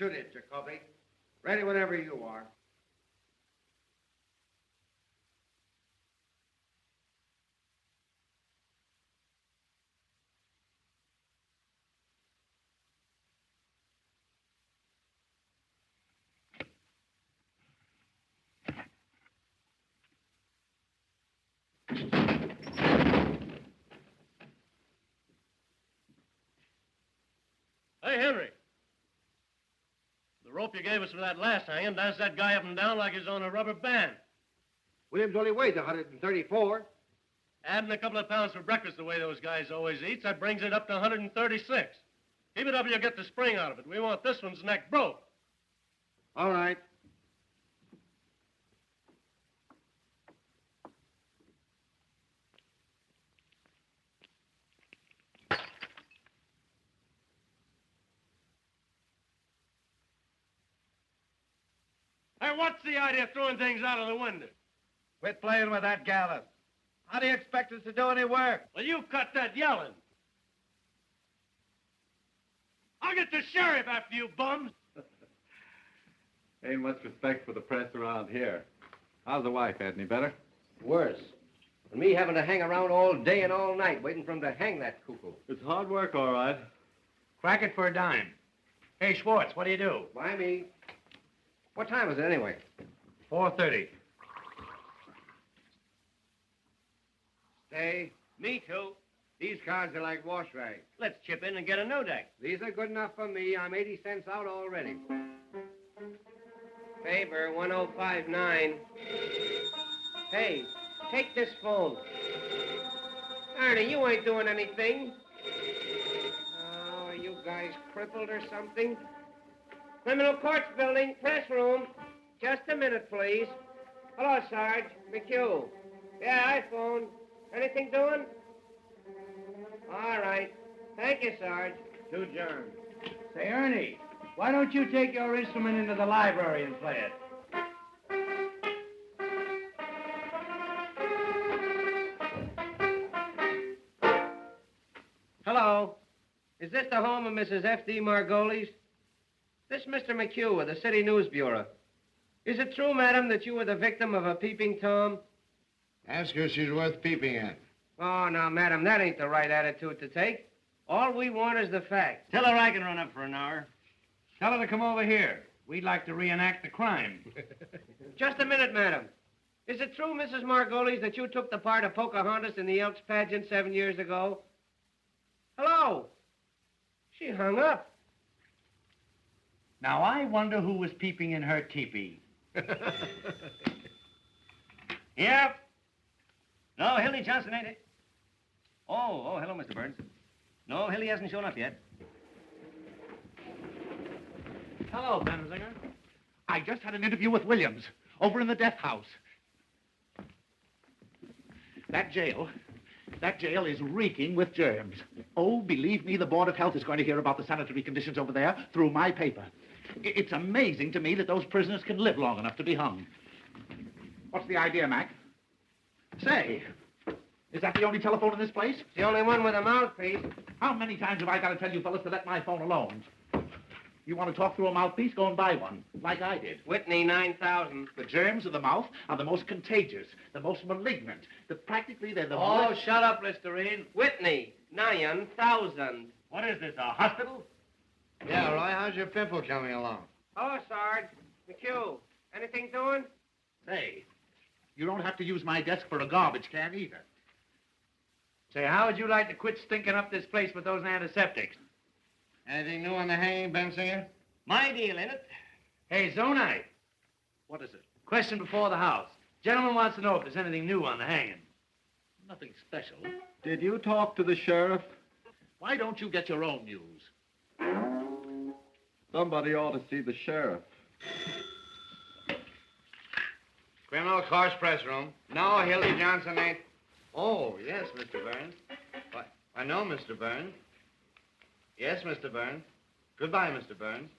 shoot it, Jacoby. Ready whenever you are. Hey, Henry. The rope you gave us for that last hanging dances that guy up and down like he's on a rubber band. Williams only weighs 134. Adding a couple of pounds for breakfast the way those guys always eat, that brings it up to 136. Keep it up, you'll get the spring out of it. We want this one's neck broke. All right. Hey, what's the idea of throwing things out of the window? Quit playing with that gallus. How do you expect us to do any work? Well, you cut that yelling. I'll get the sheriff after you bums. Ain't much respect for the press around here. How's the wife, Ed? Any better? Worse. And me having to hang around all day and all night waiting for him to hang that cuckoo. It's hard work, all right. Crack it for a dime. Hey, Schwartz, what do you do? Why me? What time is it anyway? 4:30. Stay. Me too. These cards are like wash rags. Let's chip in and get a no deck. These are good enough for me. I'm 80 cents out already. Favor 1059. Hey, take this phone. Ernie, you ain't doing anything. Oh, are you guys crippled or something? Criminal Courts Building, press room. Just a minute, please. Hello, Sarge. McHugh. Yeah, iPhone. Anything doing? All right. Thank you, Sarge. To John. Say, Ernie, why don't you take your instrument into the library and play it? Hello. Is this the home of Mrs. F.D. Margolis? This is Mr. McHugh of the City News Bureau. Is it true, madam, that you were the victim of a peeping Tom? Ask her if she's worth peeping at. Oh, now, madam, that ain't the right attitude to take. All we want is the facts. Tell her I can run up for an hour. Tell her to come over here. We'd like to reenact the crime. Just a minute, madam. Is it true, Mrs. Margolis, that you took the part of Pocahontas in the Elks pageant 7 years ago? Hello? She hung up. Now, I wonder who was peeping in her teepee. Yep. No, Hildy Johnson, ain't it? Oh, hello, Mr. Burns. No, Hildy hasn't shown up yet. Hello, Benzinger. I just had an interview with Williams over in the death house. That jail is reeking with germs. Oh, believe me, the Board of Health is going to hear about the sanitary conditions over there through my paper. It's amazing to me that those prisoners can live long enough to be hung. What's the idea, Mac? Say, is that the only telephone in this place? It's the only one with a mouthpiece. How many times have I got to tell you fellas to let my phone alone? You want to talk through a mouthpiece? Go and buy one, like I did. Whitney, 9,000. The germs of the mouth are the most contagious, the most malignant. Practically, they're the Oh, worst... shut up, Listerine. Whitney, 9,000. What is this, a hospital? Yeah, Roy, how's your pimple coming along? Hello, Sarge. McHugh. Anything doing? Say, you don't have to use my desk for a garbage can either. Say, how would you like to quit stinking up this place with those antiseptics? Anything new on the hanging, Bensinger? My deal, ain't it? Hey, Zonite. What is it? Question before the house. Gentleman wants to know if there's anything new on the hanging. Nothing special. Did you talk to the sheriff? Why don't you get your own news? Somebody ought to see the sheriff. Criminal Courts press room. No, Hildy Johnson ain't. Oh, yes, Mr. Burns. Why, I know, Mr. Burns. Yes, Mr. Burns. Goodbye, Mr. Burns.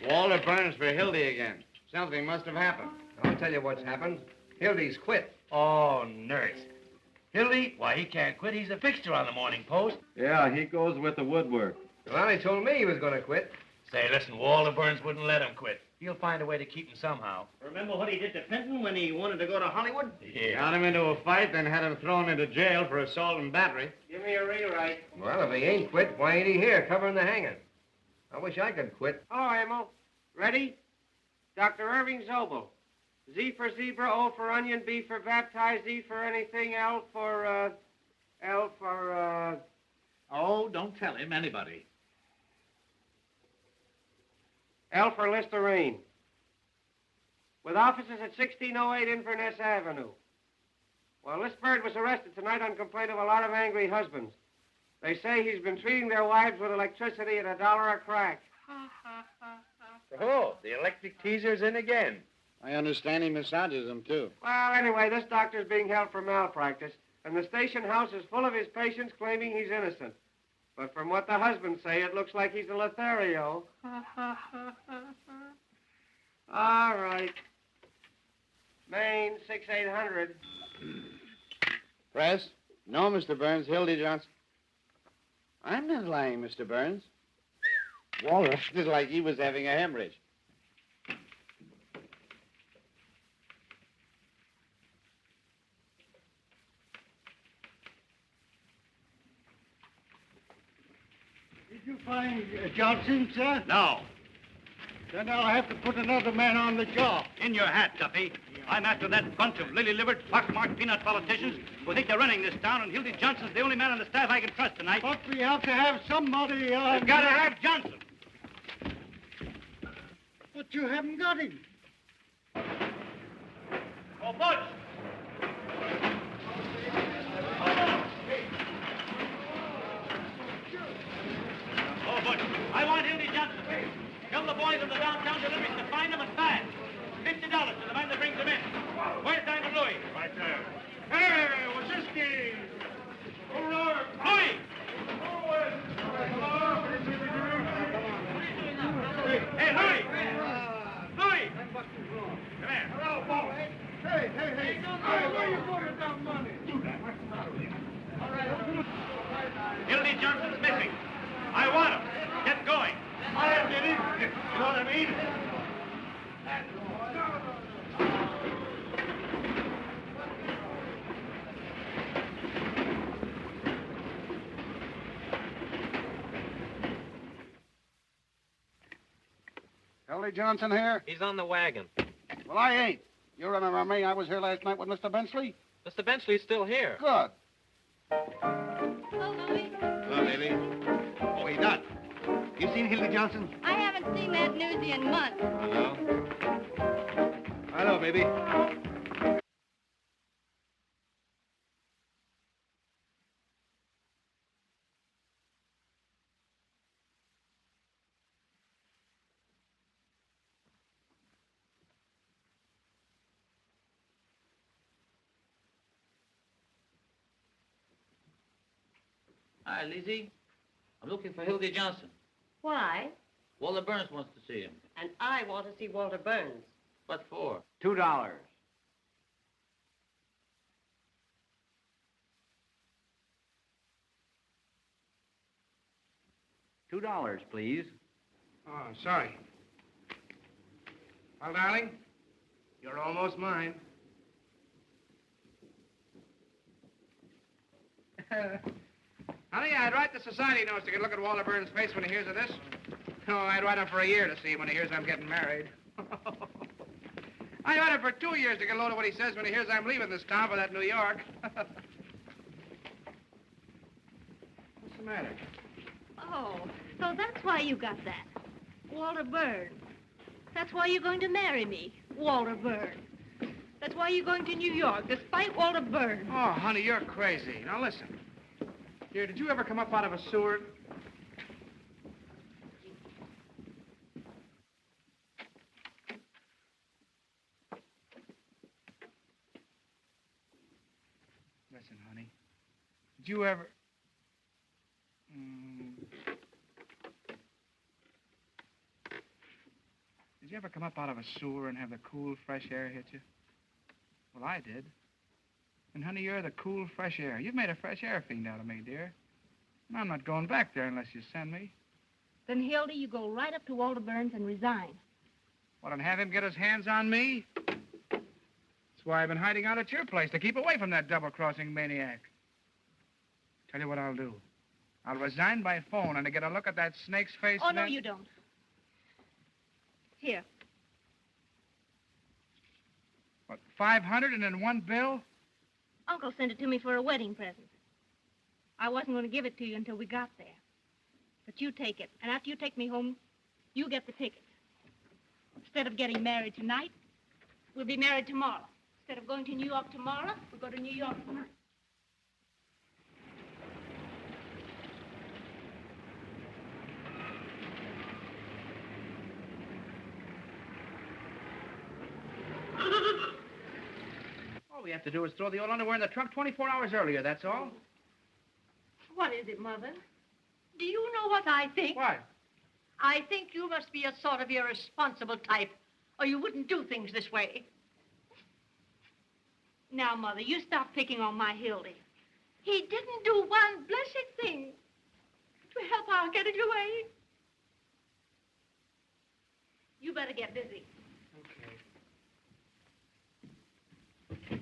Walter Burns for Hildy again. Something must have happened. I'll tell you what's happened. Hildy's quit. Oh, nurse. Hildy, why, he can't quit. He's a fixture on the Morning Post. Yeah, he goes with the woodwork. Well, he told me he was going to quit. Say, listen, Walter Burns wouldn't let him quit. He'll find a way to keep him somehow. Remember what he did to Fenton when he wanted to go to Hollywood? Yeah. Got him into a fight, then had him thrown into jail for assault and battery. Give me a rewrite. Well, if he ain't quit, why ain't he here covering the hanging? I wish I could quit. Oh, Emil. Ready? Dr. Irving Zobel. Z for zebra, O for onion, B for baptized, E for anything, L for, Oh, don't tell him, anybody. L for Listerine. With offices at 1608 Inverness Avenue. Well, this bird was arrested tonight on complaint of a lot of angry husbands. They say he's been treating their wives with electricity at $1 a crack. Oh, the electric teaser's in again. I understand he massages them, too. Well, anyway, this doctor's being held for malpractice, and the station house is full of his patients claiming he's innocent. But from what the husbands say, it looks like he's a Lothario. All right. Maine, 6800. Press? No, Mr. Burns. Hildy Johnson. I'm not lying, Mr. Burns. Walter acted like he was having a hemorrhage. Did you find Johnson, sir? No. Then I'll have to put another man on the job. In your hat, Duffy. I'm after that bunch of lily-livered, pockmarked peanut politicians who think they're running this town, and Hildy Johnson's the only man on the staff I can trust tonight. But we have to have somebody, We've got to have Johnson. But you haven't got him. Oh, Butch! Oh, Butch, I want Hildy Johnson. Tell the boys of the downtown deliveries to find them and fast. $50 to the man that brings them in. Where's Diamond Louis? Right there. Hey, Waziski! Hurrah! Louis! Hey, Louis! Louis! Come here. Hello, boss. Hey, hey, hey. Hey, where you going with that money? Hildy Johnson's missing. I want him. Get going. I did it. You know what I mean? Hildy Johnson here? He's on the wagon. Well, I ain't. You remember me? I was here last night with Mr. Benchley. Mr. Benchley's still here. Good. Hello, Louie. Hello, baby. Oh, he done. You seen Hildy Johnson? I haven't seen that newsie in months. Hello. Hello, baby. Hi, Lizzie. I'm looking for Hildy Johnson. Why? Walter Burns wants to see him. And I want to see Walter Burns. What for? $2. $2, please. Oh, sorry. Well, darling, you're almost mine. Honey, I'd write the society notes to get a look at Walter Burns' face when he hears of this. Oh, I'd write him for a year to see him when he hears I'm getting married. I'd write him for 2 years to get a load of what he says when he hears I'm leaving this town for that New York. What's the matter? Oh, so that's why you got that. Walter Burns. That's why you're going to marry me, Walter Burns. That's why you're going to New York, despite Walter Burns. Oh, honey, you're crazy. Now, listen. Dear, did you ever come up out of a sewer? Listen, honey. Did you ever... Did you ever come up out of a sewer and have the cool, fresh air hit you? Well, I did. And, honey, you're the cool, fresh air. You've made a fresh air fiend out of me, dear. And I'm not going back there unless you send me. Then, Hildy, you go right up to Walter Burns and resign. Well, and have him get his hands on me? That's why I've been hiding out at your place, to keep away from that double-crossing maniac. Tell you what I'll do. I'll resign by phone and to get a look at that snake's face. Oh, no, you don't. Here. What, 500 and in one bill? Uncle sent it to me for a wedding present. I wasn't going to give it to you until we got there. But you take it, and after you take me home, you get the ticket. Instead of getting married tonight, we'll be married tomorrow. Instead of going to New York tomorrow, we'll go to New York tonight. All we have to do is throw the old underwear in the trunk 24 hours earlier, that's all. What is it, Mother? Do you know what I think? What? I think you must be a sort of irresponsible type, or you wouldn't do things this way. Now, Mother, you stop picking on my Hildy. He didn't do one blessed thing to help our getting away. You better get busy. Okay.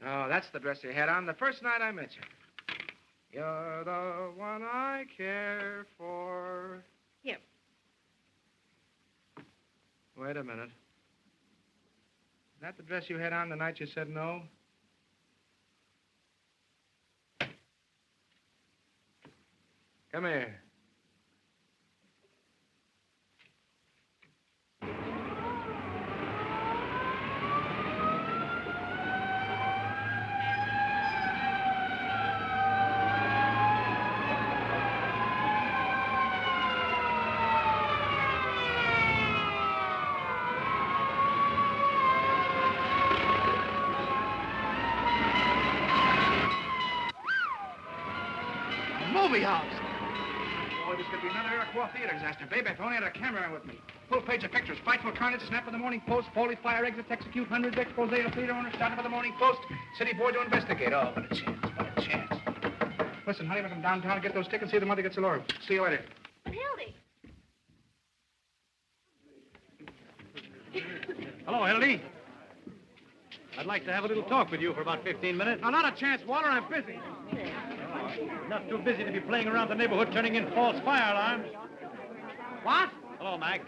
Oh, that's the dress you had on the first night I met you. You're the one I care for. Here. Wait a minute. Is that the dress you had on the night you said no? Come here. Movie house. Boy, this could be another Iroquois theater disaster. Baby, if I only had a camera with me. Full page of pictures. Frightful carnage, snap of the Morning Post, Foley fire exits, execute hundreds, expose of theater owners, started by the Morning Post, city board to investigate. Oh, what a chance, what a chance. Listen, honey, we're from downtown to get those tickets, see if the mother gets a lure. See you later. Hildy. Hello, Hildy. I'd like to have a little talk with you for about 15 minutes. No, not a chance, Walter. I'm busy. Not too busy to be playing around the neighborhood turning in false fire alarms. What? Hello, Mac.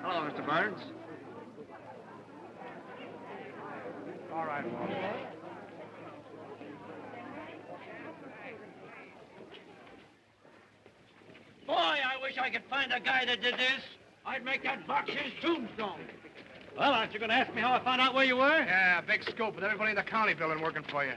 Hello, Mr. Burns. All right, Walter. Boy, I wish I could find a guy that did this. I'd make that box his tombstone. Well, aren't you going to ask me how I found out where you were? Yeah, big scoop with everybody in the county building working for you.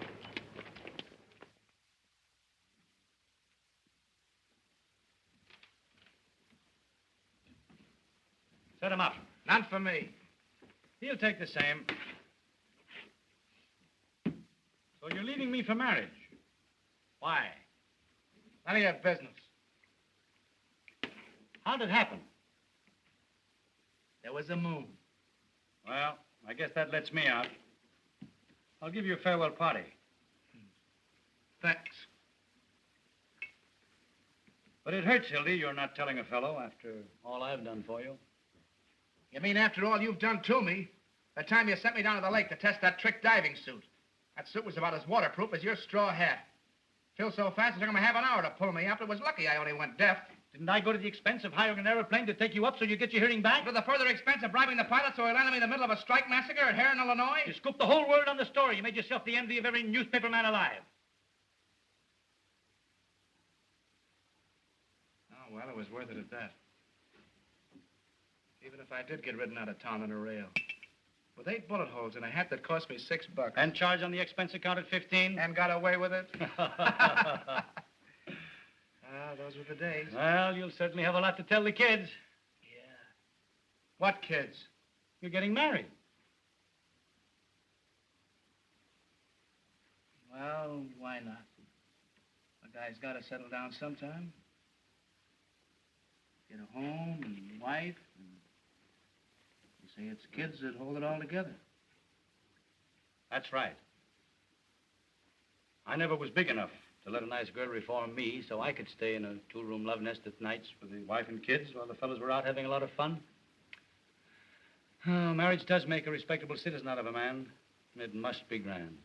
Set him up. Not for me. He'll take the same. So you're leaving me for marriage. Why? None of your business. How'd it happen? There was a moon. Well, I guess that lets me out. I'll give you a farewell party. Thanks. But it hurts, Hildy, you're not telling a fellow after all I've done for you. You mean after all you've done to me? The time you sent me down to the lake to test that trick diving suit. That suit was about as waterproof as your straw hat. Filled so fast it took him a half an hour to pull me up. It was lucky I only went deaf. Didn't I go to the expense of hiring an airplane to take you up so you get your hearing back? To the further expense of bribing the pilot so he landed me in the middle of a strike massacre at Heron, Illinois? You scooped the whole world on the story. You made yourself the envy of every newspaper man alive. Oh, well, it was worth it at that. Even if I did get ridden out of town on a rail. With 8 bullet holes in a hat that cost me $6. And charged on the expense account at 15? And got away with it? Those were the days. Well, you'll certainly have a lot to tell the kids. Yeah. What kids? You're getting married. Well, why not? A guy's got to settle down sometime. Get a home and wife, and you say it's kids that hold it all together. That's right. I never was big enough to let a nice girl reform me so I could stay in a two-room love nest at nights with the wife and kids while the fellas were out having a lot of fun. Oh, marriage does make a respectable citizen out of a man. It must be grand.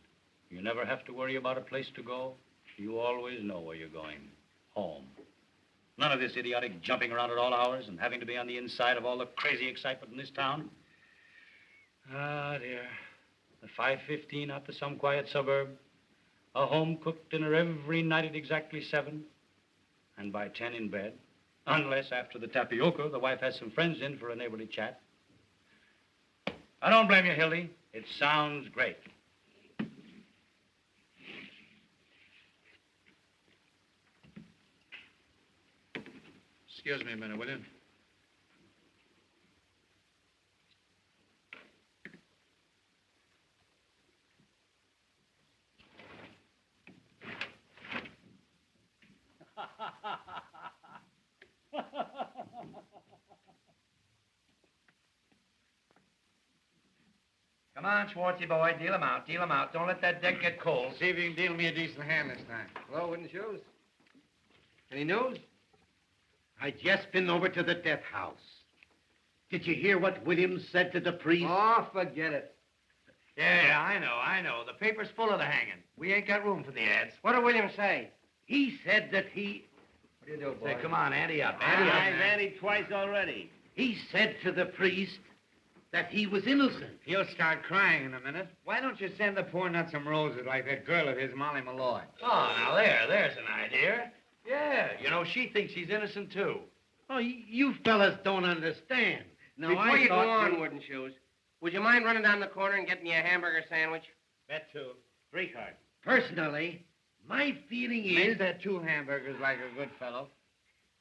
You never have to worry about a place to go. You always know where you're going. Home. None of this idiotic jumping around at all hours and having to be on the inside of all the crazy excitement in this town. Ah, dear. The 5:15 out to some quiet suburb. A home-cooked dinner every night at exactly 7. And by 10 in bed. Unless after the tapioca, the wife has some friends in for a neighborly chat. I don't blame you, Hildy. It sounds great. Excuse me a minute, will you? Come on, Schwartzy boy, deal him out, deal him out. Don't let that deck get cold. See if you can deal me a decent hand this time. Hello, Wooden Shoes. Any news? I just been over to the death house. Did you hear what Williams said to the priest? Oh, forget it. Yeah, I know. The paper's full of the hanging. We ain't got room for the ads. What did William say? He said that he... What do you do, boy? Say, come on, ante up. Ante up, I've man. anted twice already. He said to the priest that he was innocent. He'll start crying in a minute. Why don't you send the poor nut some roses like that girl of his, Molly Malloy? Oh, now there's an idea. Yeah, you know, she thinks he's innocent, too. Oh, you fellas don't understand. Now, Before I you go thought on, Wooden Shoes, would you mind running down the corner and getting me a hamburger sandwich? Bet two. 3 card. Personally, my feeling is... Make that 2 hamburgers like a good fellow.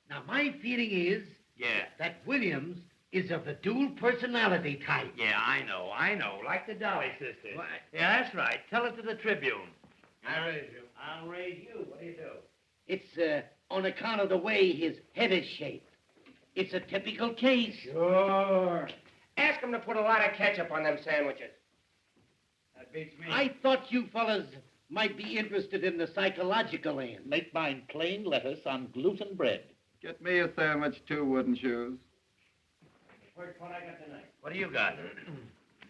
Now, my feeling is Yeah. that Williams is of the dual personality type. Yeah, I know. Like the Dolly sisters. Why- Yeah, that's right. Tell it to the Tribune. I'll raise you. I'll raise you. What do you do? It's on account of the way his head is shaped. It's a typical case. Sure. Ask him to put a lot of ketchup on them sandwiches. That beats me. I thought you fellas might be interested in the psychological end. Make mine plain lettuce on gluten bread. Get me a sandwich, too, Wooden Shoes. First one I got tonight. What do you got?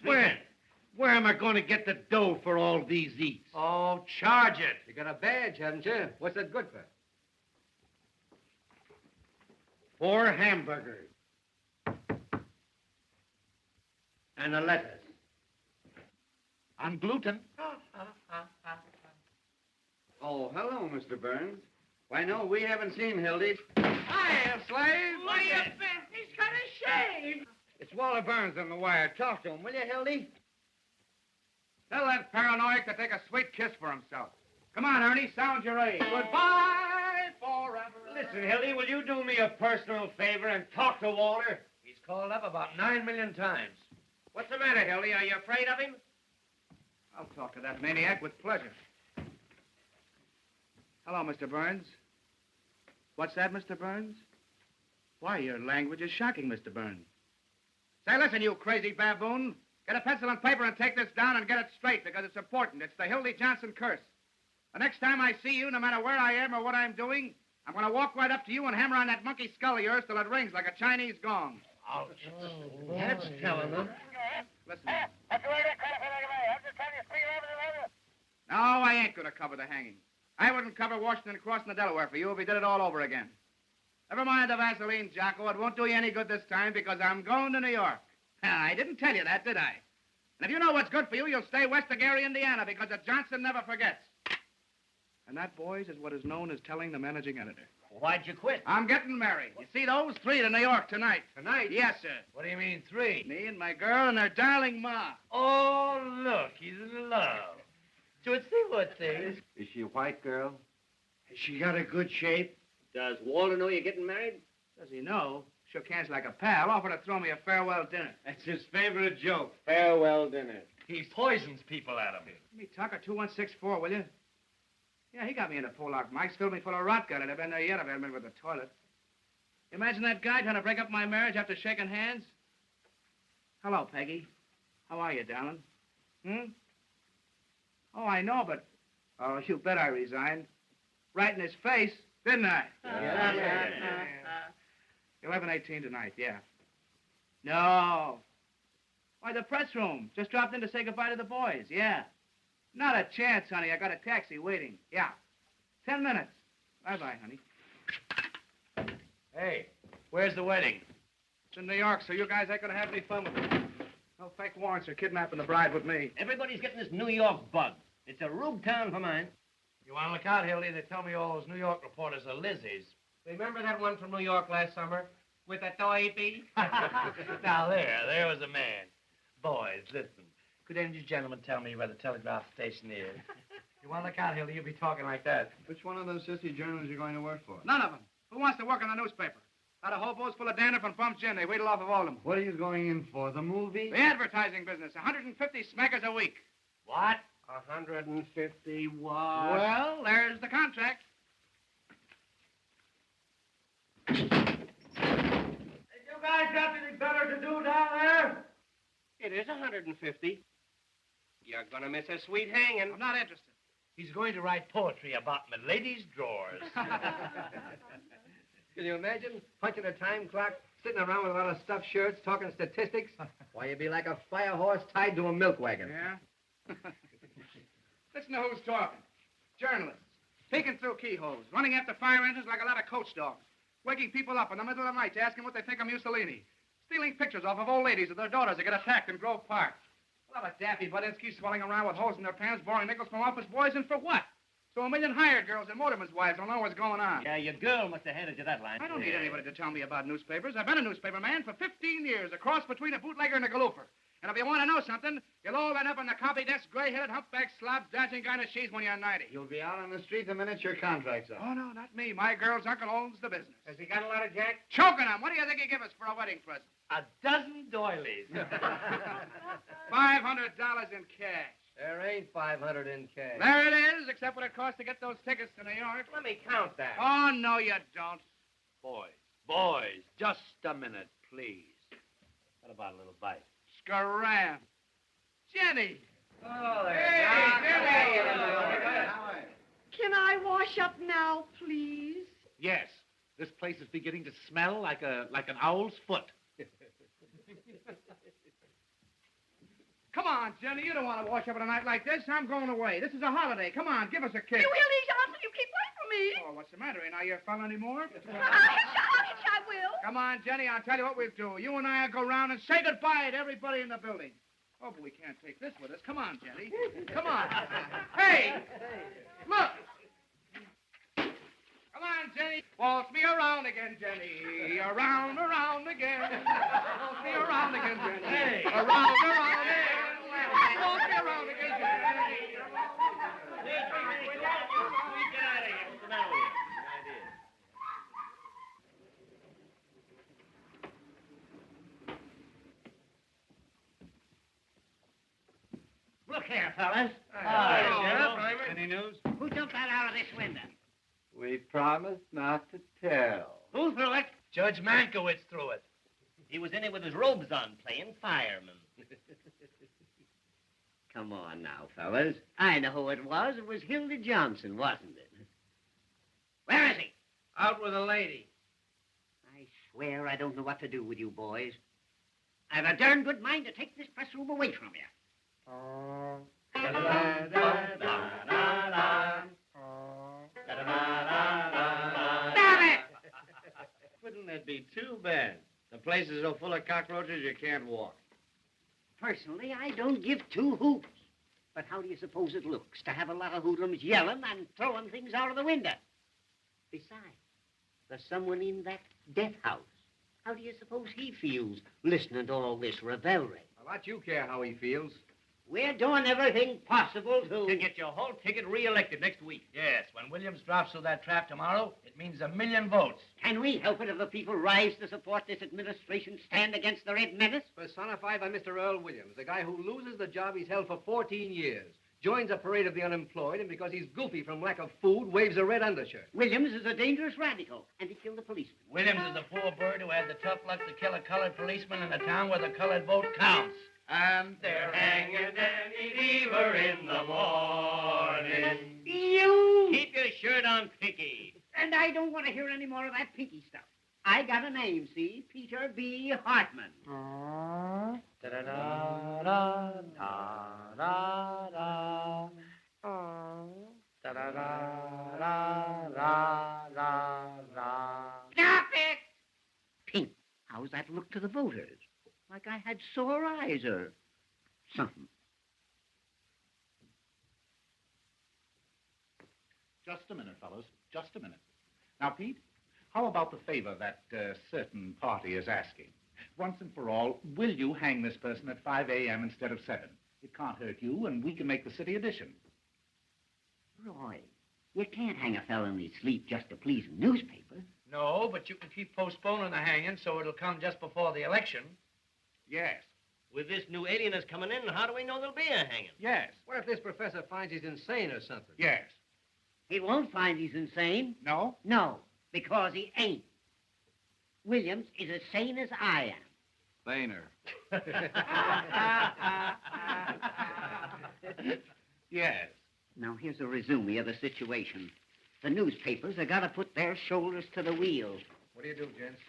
Where am I going to get the dough for all these eats? Oh, charge it. You got a badge, haven't you? What's that good for? 4 hamburgers. And a lettuce. On gluten. Oh, hello, Mr. Burns. Why, no, we haven't seen Hildy. Hiya, slave. Why, you bet he's got a shave. It's Walter Burns on the wire. Talk to him, will you, Hildy? Tell that paranoiac to take a sweet kiss for himself. Come on, Ernie, sound your age. Goodbye forever. Listen, Hildy, will you do me a personal favor and talk to Walter? He's called up about 9 million times. What's the matter, Hildy? Are you afraid of him? I'll talk to that maniac with pleasure. Hello, Mr. Burns. What's that, Mr. Burns? Why, your language is shocking, Mr. Burns. Say, listen, you crazy baboon. Get a pencil and paper and take this down and get it straight, because it's important. It's the Hildy Johnson curse. The next time I see you, no matter where I am or what I'm doing, I'm going to walk right up to you and hammer on that monkey skull of yours till it rings like a Chinese gong. Oh, that's telling them. Listen. No, I ain't going to cover the hanging. I wouldn't cover Washington crossing the Delaware for you if he did it all over again. Never mind the Vaseline, Jocko. It won't do you any good this time because I'm going to New York. I didn't tell you that, did I? And if you know what's good for you, you'll stay west of Gary, Indiana, because the Johnson never forgets. And that, boys, is what is known as telling the managing editor. Why'd you quit? I'm getting married. You see those 3 to New York tonight. Tonight? Yes, sir. What do you mean, 3? Me and my girl and her darling ma. Oh, look, he's in love. Tootsie, what's this? Is she a white girl? Has she got a good shape? Does Walter know you're getting married? Does he know? Shook hands like a pal. Offered to throw me a farewell dinner. That's his favorite joke. Farewell dinner. He poisons people out of him. Give me Tucker 2164, will you? Yeah, he got me in a pull-out. Mike's filled me full of rot gut. I'd have been there yet if I hadn't been with the toilet. Imagine that guy trying to break up my marriage after shaking hands. Hello, Peggy. How are you, darling? Oh, I know, but... Oh, you bet I resigned. Right in his face, didn't I? 11:18 tonight, yeah. No. Why, the press room. Just dropped in to say goodbye to the boys, yeah. Not a chance, honey. I got a taxi waiting. Yeah. 10 minutes. Bye-bye, honey. Hey, where's the wedding? It's in New York, so you guys ain't gonna have any fun with it. No fake warrants or kidnapping the bride with me. Everybody's getting this New York bug. It's a rube town for mine. You want to look out, Hildy? They tell me all those New York reporters are Lizzies. Remember that one from New York last summer? With a toy bee? Now, there was a man. Boys, listen. Could any of you gentlemen tell me where the telegraph station is? You want to look out, Hildy? You'll be talking like that. Which one of those sissy journals are you going to work for? None of them. Who wants to work in the newspaper? Out of hobos full of dandruff and bump gin. They wheedle off of all of them. What are you going in for, the movie? The advertising business. 150 smackers a week. What? 150 what? Well, there's the contract. You guys got anything better to do down there? It is 150. You're gonna miss a sweet hanging. I'm not interested. He's going to write poetry about my lady's drawers. Can you imagine punching a time clock, sitting around with a lot of stuffed shirts, talking statistics? Why, you'd be like a fire horse tied to a milk wagon. Yeah? Listen to who's talking. Journalists. Peeking through keyholes, running after fire engines like a lot of coach dogs. Waking people up in the middle of the night to ask them what they think of Mussolini. Stealing pictures off of old ladies of their daughters that get attacked in Grove Park. A lot of daffy Budinsky swelling around with holes in their pants, borrowing nickels from office boys, and for what? So a million hired girls and motormen's wives don't know what's going on. Yeah, your girl must have handed you that line. I don't need anybody to tell me about newspapers. I've been a newspaper man for 15 years, a cross between a bootlegger and a galoofer. And if you want to know something, you'll all end up in the copy desk, gray-headed, humpback, slob, dancing kind of she's when you're 90. You'll be out on the street the minute your contract's up. Oh, no, not me. My girl's uncle owns the business. Has he got a lot of jack? Choking him. What do you think he'd give us for a wedding present? A dozen doilies. $500 in cash. There ain't 500 in cash. There it is, except what it costs to get those tickets to New York. Let me count that. Oh, no, you don't. Boys, just a minute, please. What about a little bite? Scram. Jenny. Oh, Hey, Jenny. Can I wash up now, please? Yes. This place is beginning to smell like an owl's foot. Come on, Jenny. You don't want to wash up at a night like this. I'm going away. This is a holiday. Come on, give us a kiss. You Hildy Johnson, you keep away from me. Oh, what's the matter? Ain't I your fella anymore? I will. Come on, Jenny. I'll tell you what we'll do. You and I'll go round and say goodbye to everybody in the building. Oh, but we can't take this with us. Come on, Jenny. Come on. Hey! Look! Come on, Jenny. Waltz me around again, Jenny. Around again. Waltz me around again, Jenny. Hey. Around again. Waltz me around again, Jenny. Get out of here. What's the matter with you? Look here, fellas. Any news? Who jumped that out of this window? We promised not to tell. Who threw it? Judge Mankiewicz threw it. He was in it with his robes on, playing fireman. Come on now, fellas. I know who it was. It was Hildy Johnson, wasn't it? Where is he? Out with a lady. I swear I don't know what to do with you boys. I've a darn good mind to take this press room away from you. Damn it! Wouldn't that be too bad? The place is so full of cockroaches you can't walk. Personally, I don't give two hoots. But how do you suppose it looks to have a lot of hoodlums yelling and throwing things out of the window? Besides, there's someone in that death house. How do you suppose he feels listening to all this revelry? Well, what you care how he feels? We're doing everything possible To get your whole ticket reelected next week. Yes, when Williams drops through that trap tomorrow, it means 1 million votes. Can we help it if the people rise to support this administration, stand against the Red Menace? Personified by Mr. Earl Williams, the guy who loses the job he's held for 14 years. joins a parade of the unemployed, and because he's goofy from lack of food, waves a red undershirt. Williams is a dangerous radical, and he killed a policeman. Williams is a poor bird who had the tough luck to kill a colored policeman in a town where the colored vote counts. And they're hanging Danny Deaver in the morning. You! Keep your shirt on, Pinky. And I don't want to hear any more of that pinky stuff. I got a name, see? Peter B. Hartman. Da-da-da-da-da-da-da. Da-da-da-da-da-da-da. Stop it! Pink, how's that look to the voters? Like I had sore eyes or something. just a minute, fellows. Just a minute. Now, Pete, how about the favor that certain party is asking? Once and for all, will you hang this person at 5 a.m. instead of 7? It can't hurt you, and we can make the city edition. Roy, you can't hang a fellow in his sleep just to please a newspaper. No, but you can keep postponing the hanging so it'll come just before the election. Yes. With this new alienist coming in, how do we know there'll be a hanging? Yes. What if this professor finds he's insane or something? Yes. He won't find he's insane. No? No, because he ain't. Williams is as sane as I am. Saner. Yes. Now, here's a resume of the situation. The newspapers have got to put their shoulders to the wheel. What do you do, gents?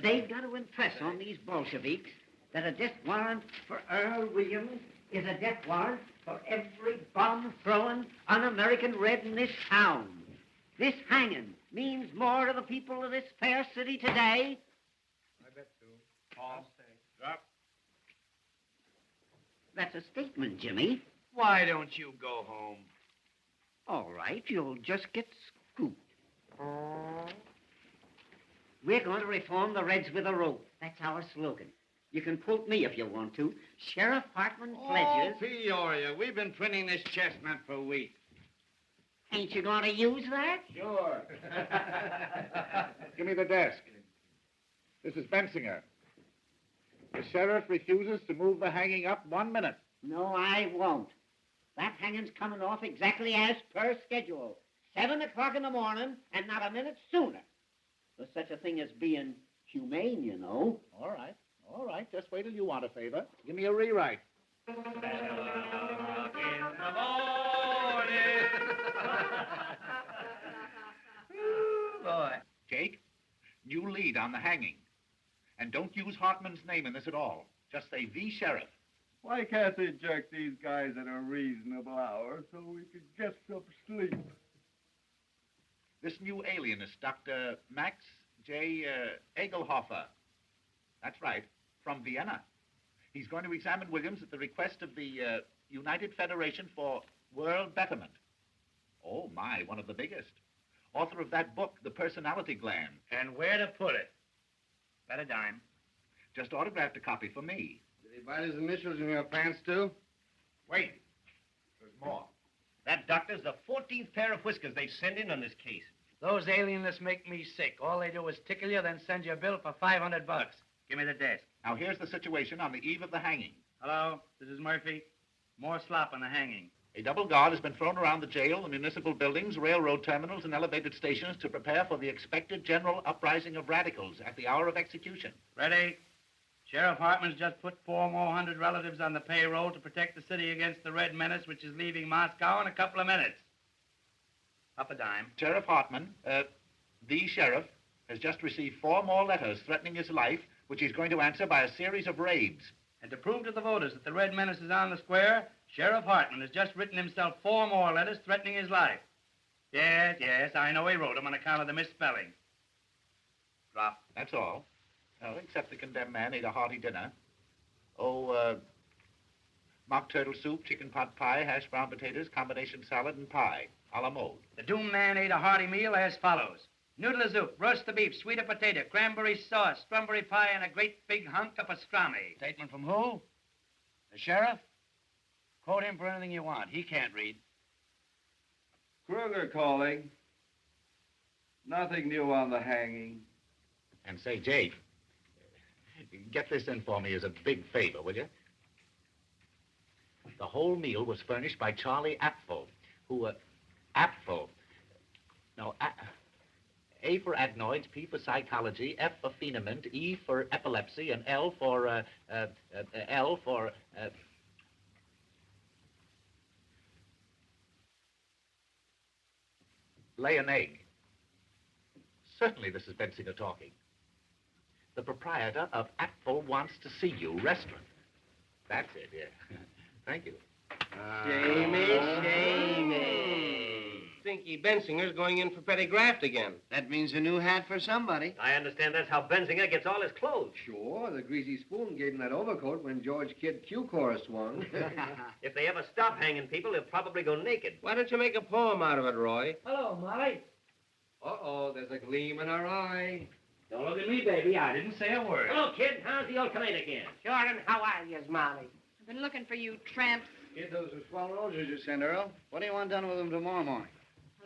They've got to impress on these Bolsheviks that a death warrant for Earl Williams is a death warrant for every bomb-throwing un-American red in this town. This hanging means more to the people of this fair city today. I bet so. Paul, Drop. That's a statement, Jimmy. Why don't you go home? All right, you'll just get scooped. We're going to reform the Reds with a rope. That's our slogan. You can quote me if you want to. Sheriff Hartman pledges... Oh, Peoria, we've been printing this chestnut for weeks. Ain't you going to use that? Sure. Give me the desk. This is Bensinger. The sheriff refuses to move the hanging up 1 minute. No, I won't. That hanging's coming off exactly as per schedule. 7 o'clock in the morning, and not a minute sooner. There's such a thing as being humane, you know. All right. All right. Just wait till you want a favor. Give me a rewrite. Boy. Jake, you lead on the hanging. And don't use Hartman's name in this at all. Just say the sheriff. Why can't they jerk these guys at a reasonable hour so we could get some sleep? This new alienist, Dr. Max J. Egelhofer. That's right, from Vienna. He's going to examine Williams at the request of the United Federation for World Betterment. Oh, my, one of the biggest. Author of that book, The Personality Gland. And where to put it? Bet a dime. Just autographed a copy for me. Did he bite his initials in your pants, too? Wait. There's more. That doctor's the 14th pair of whiskers they send in on this case. Those alienists make me sick. All they do is tickle you, then send you a bill for $500. Give me the desk. Now, here's the situation on the eve of the hanging. Hello, this is Murphy. More slop on the hanging. A double guard has been thrown around the jail, the municipal buildings, railroad terminals, and elevated stations to prepare for the expected general uprising of radicals at the hour of execution. Ready? Sheriff Hartman's just put 4 more hundred relatives on the payroll to protect the city against the Red Menace, which is leaving Moscow in a couple of minutes. Up a dime. Sheriff Hartman, the sheriff, has just received 4 more letters threatening his life, which he's going to answer by a series of raids. And to prove to the voters that the Red Menace is on the square, Sheriff Hartman has just written himself 4 more letters threatening his life. Yes, I know he wrote them on account of the misspelling. Drop. That's all. Well, except the condemned man ate a hearty dinner. Mock turtle soup, chicken pot pie, hash brown potatoes, combination salad, and pie, a la mode. The doomed man ate a hearty meal as follows. Noodle soup, roast the beef, sweet potato, cranberry sauce, strawberry pie, and a great big hunk of pastrami. Statement from who? The sheriff? Quote him for anything you want. He can't read. Kruger calling. Nothing new on the hanging. And say, Jake, get this in for me as a big favor, will you? The whole meal was furnished by Charlie Apfel, who, Apfel. No, A for adenoids, P for psychology, F for phenoment, E for epilepsy, and L for, lay an egg. Certainly this is Bensinger talking. The proprietor of Apfel Wants to See You restaurant. That's it, yeah. Thank you. Shamey. Stinky Bensinger's going in for petty graft again. That means a new hat for somebody. I understand that's how Bensinger gets all his clothes. Sure, the greasy spoon gave him that overcoat when George Kidd Q-Corps swung. If they ever stop hanging people, they'll probably go naked. Why don't you make a poem out of it, Roy? Hello, Molly. Uh-oh, there's a gleam in her eye. Don't look at me, baby. I didn't say a word. Hello, kid. How's the old Canadian again? Sure, and how are you, Molly? I've been looking for you, tramps. Kid, those are swell roses you sent, Earl. What do you want done with them tomorrow morning?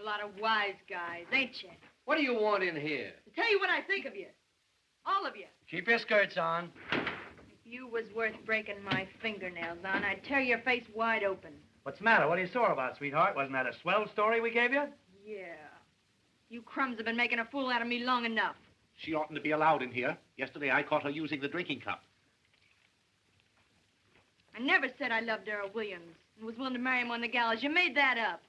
A lot of wise guys, ain't you? What do you want in here? To tell you what I think of you. All of you. Keep your skirts on. If you was worth breaking my fingernails on, I'd tear your face wide open. What's the matter? What are you sore about, sweetheart? Wasn't that a swell story we gave you? Yeah. You crumbs have been making a fool out of me long enough. She oughtn't to be allowed in here. Yesterday I caught her using the drinking cup. I never said I loved Earl Williams and was willing to marry him on the gallows. You made that up.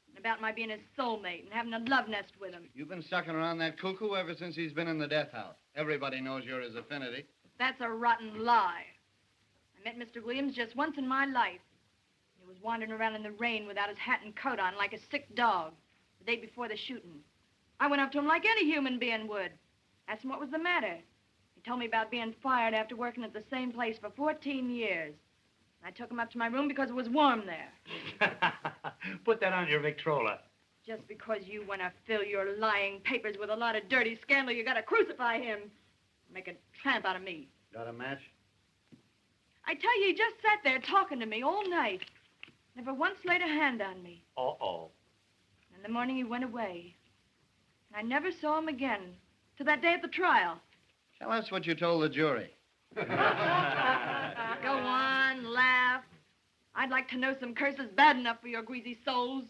And about my being his soulmate and having a love nest with him. You've been sucking around that cuckoo ever since he's been in the death house. Everybody knows you're his affinity. That's a rotten lie. I met Mr. Williams just once in my life. He was wandering around in the rain without his hat and coat on like a sick dog the day before the shooting. I went up to him like any human being would. Asked him what was the matter. He told me about being fired after working at the same place for 14 years. I took him up to my room because it was warm there. Put that on your Victrola. Just because you want to fill your lying papers with a lot of dirty scandal, you got to crucify him. Make a tramp out of me. Got a match? I tell you, he just sat there talking to me all night. Never once laid a hand on me. Uh-oh. In the morning, he went away. I never saw him again, to that day at the trial. Tell us what you told the jury. Go on, laugh. I'd like to know some curses bad enough for your greasy souls.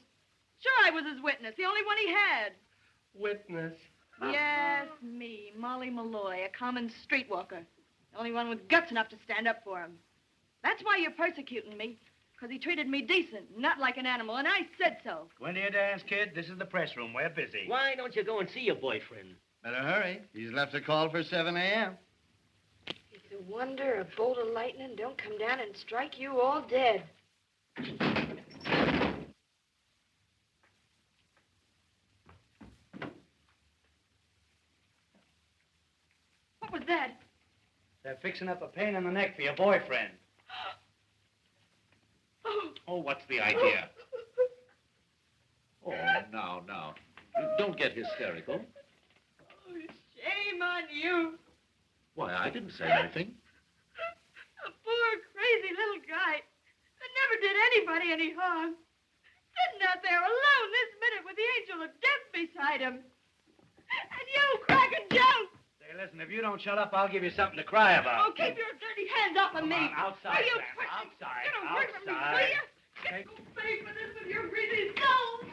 Sure, I was his witness, the only one he had. Witness. Yes, me, Molly Malloy, a common streetwalker. The only one with guts enough to stand up for him. That's why you're persecuting me, because he treated me decent, not like an animal, and I said so. Go into your dance, kid. This is the press room. We're busy. Why don't you go and see your boyfriend? Better hurry. He's left a call for 7 a.m. It's a wonder a bolt of lightning don't come down and strike you all dead. What was that? They're fixing up a pain in the neck for your boyfriend. Oh, what's the idea? Oh, now. Don't get hysterical. Oh, shame on you. Why, I didn't say anything. A poor, crazy little guy that never did anybody any harm. Sitting out there alone this minute with the angel of death beside him. And you cracking jokes. Say, listen, if you don't shut up, I'll give you something to cry about. Oh, keep your dirty hands off of me. Come on, outside, Are you Sam, crazy? outside, Get away from me, outside. will you? Get no pay for this with your greasy soul.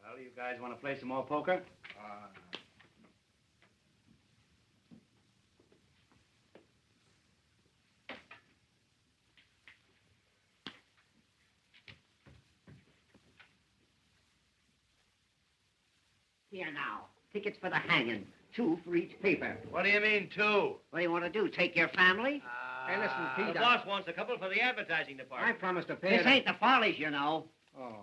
Well, you guys want to play some more poker? Here now. Tickets for the hanging. 2 for each paper. What do you mean, 2? What do you want to do, take your family? Hey, listen, Pete. The boss wants a couple for the advertising I department. promised to pay This ain't the Follies, you know. Oh.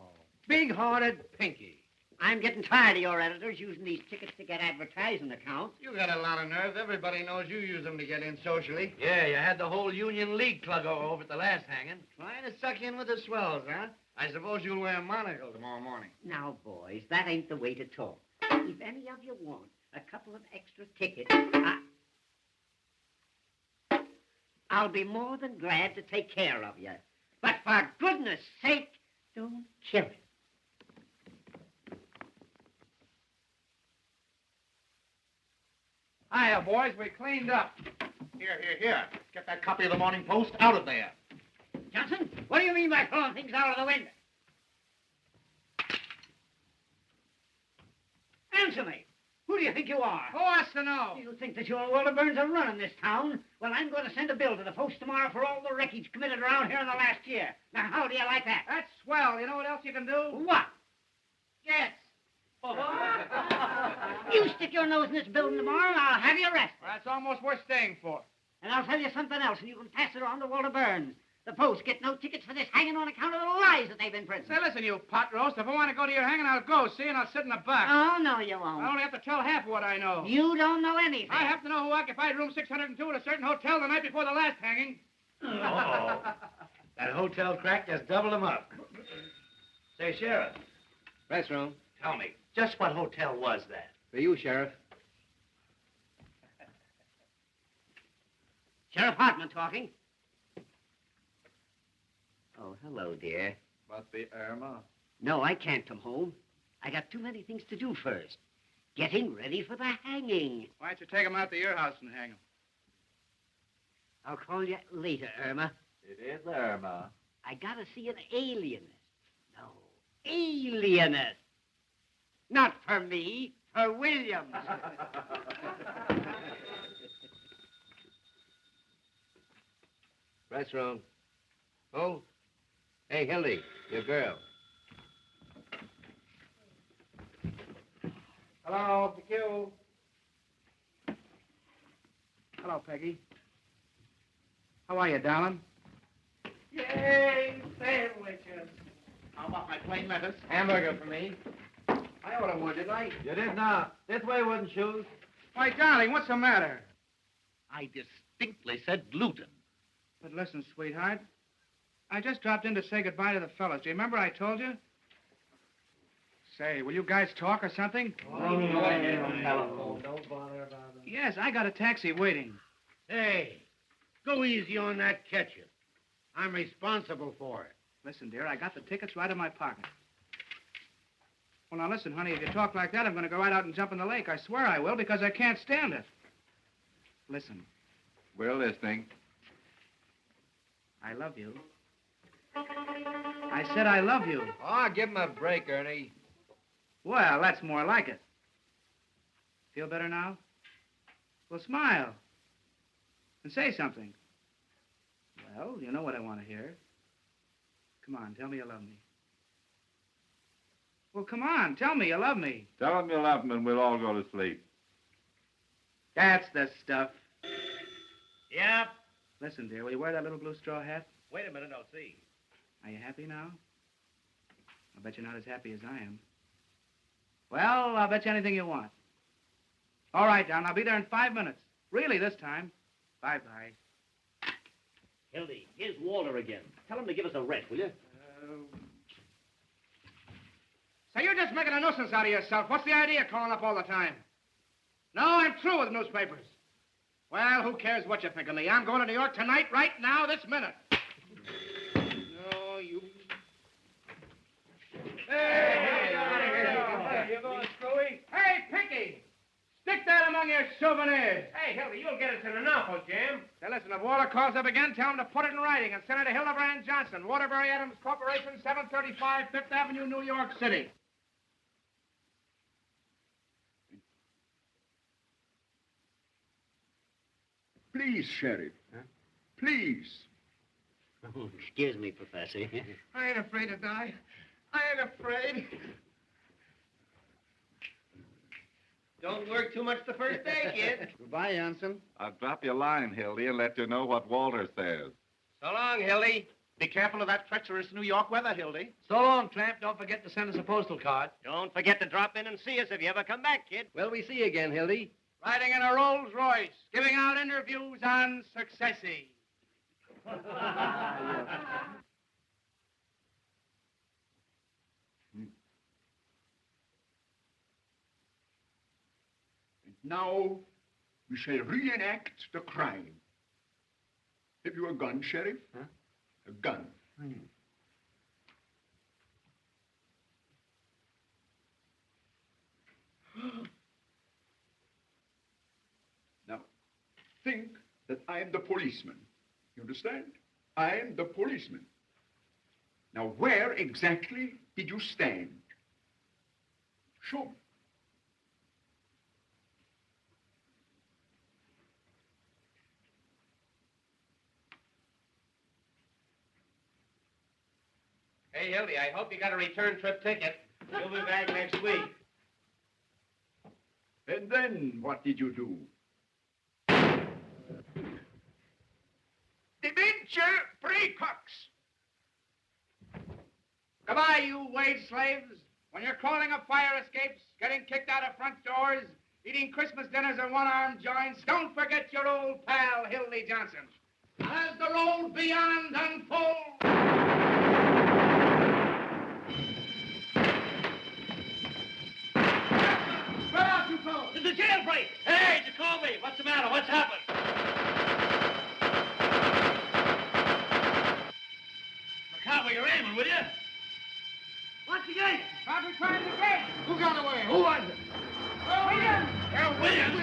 Big-hearted Pinky. I'm getting tired of your editors using these tickets to get advertising accounts. You got a lot of nerve. Everybody knows you use them to get in socially. Yeah, you had the whole Union League plug over at the last hanging. Trying to suck you in with the swells, huh? I suppose you'll wear a monocle tomorrow morning. Now, boys, that ain't the way to talk. If any of you want a couple of extra tickets, I'll be more than glad to take care of you. But for goodness sake, don't kill it. Hiya, boys. We cleaned up. Here. Get that copy of the Morning Post out of there. Johnson, what do you mean by throwing things out of the window? Answer me. Who do you think you are? Who wants to know? You think that you and Walter Burns are running this town? Well, I'm going to send a bill to the Post tomorrow for all the wreckage committed around here in the last year. Now, how do you like that? That's swell. You know what else you can do? What? Yes. You stick your nose in this building tomorrow, and I'll have you arrested. Well, that's almost worth staying for. And I'll tell you something else, and you can pass it on to Walter Burns. The Post get no tickets for this hanging on account of the lies that they've been printing. Say, listen, you pot roast. If I want to go to your hanging, I'll go, see, and I'll sit in the back. Oh, no, you won't. I only have to tell half of what I know. You don't know anything. I have to know who occupied room 602 at a certain hotel the night before the last hanging. Uh-oh. That hotel crack just doubled him up. Say, Sheriff, Press room. tell me, just what hotel was that? For you, Sheriff. Sheriff Hartman talking. Oh, hello, dear. Must be Irma. No, I can't come home. I got too many things to do first. Getting ready for the hanging. Why don't you take him out to your house and hang him? I'll call you later, Irma. It is Irma. I gotta see an alienist. No, alienist. Not for me, for Williams. Press room. Oh? Hey, Hildy, your girl. Hello, PQ. Hello, Peggy. How are you, darling? Yay, sandwiches. How about my plain lettuce? Hamburger for me. I ordered one, didn't I? You did not. This way wouldn't shoes. Why, darling, what's the matter? I distinctly said gluten. But listen, sweetheart. I just dropped in to say goodbye to the fellas. Do you remember I told you? Say, will you guys talk or something? Don't bother about it. Yes, I got a taxi waiting. Hey, go easy on that ketchup. I'm responsible for it. Listen, dear, I got the tickets right in my pocket. Well, now listen, honey, if you talk like that, I'm going to go right out and jump in the lake. I swear I will, because I can't stand it. Listen. We're listening. I love you. I said I love you. Oh, give him a break, Ernie. Well, that's more like it. Feel better now? Well, smile. And say something. Well, you know what I want to hear. Come on, tell me you love me. Well, come on, tell me you love me. Tell him you love him and we'll all go to sleep. That's the stuff. Yep. Listen, dear, will you wear that little blue straw hat? Wait a minute, I'll see. Are you happy now? I'll bet you're not as happy as I am. Well, I'll bet you anything you want. All right, Don, I'll be there in 5 minutes. Really, this time. Bye-bye. Hildy, here's Walter again. Tell him to give us a rest, will you? So you're just making a nuisance out of yourself. What's the idea of calling up all the time? No, I'm through with newspapers. Well, who cares what you think of me? I'm going to New York tonight, right now, this minute. No, you... Hey, you going screwy? Hey, Pinky! Stick that among your souvenirs. Hey, Hildy, you'll get it to the Napo, Jim. Now, listen, if Walter calls up again, tell him to put it in writing and send it to Hildebrand Johnson, Waterbury Adams Corporation, 735 Fifth Avenue, New York City. Please, Sheriff. Huh? Please. Oh, excuse me, Professor. I ain't afraid to die. I ain't afraid. Don't work too much the first day, kid. Goodbye, Jansen. I'll drop you a line, Hildy, and let you know what Walter says. So long, Hildy. Be careful of that treacherous New York weather, Hildy. So long, tramp. Don't forget to send us a postal card. Don't forget to drop in and see us if you ever come back, kid. Will we see you again, Hildy? Riding in a Rolls Royce, giving out interviews on Successy. Now, we shall reenact the crime. Have you a gun, Sheriff? Huh? A gun. Now, think that I am the policeman. You understand? I am the policeman. Now, where exactly did you stand? Show me. Hey, Hildy, I hope you got a return trip ticket. You'll be back next week. And then what did you do? Dementia precox. Goodbye, you wage slaves. When you're crawling up fire escapes, getting kicked out of front doors, eating Christmas dinners in one-armed joints, don't forget your old pal, Hildy Johnson. As the road beyond unfolds... Spread out, you fellows! It's a jailbreak! Hey, Jacoby, what's the matter? What's happened? McCarver, you're aiming, will you? What's the gate? Probably trying the gate. Who got away? Who was it? Williams! Earl Williams!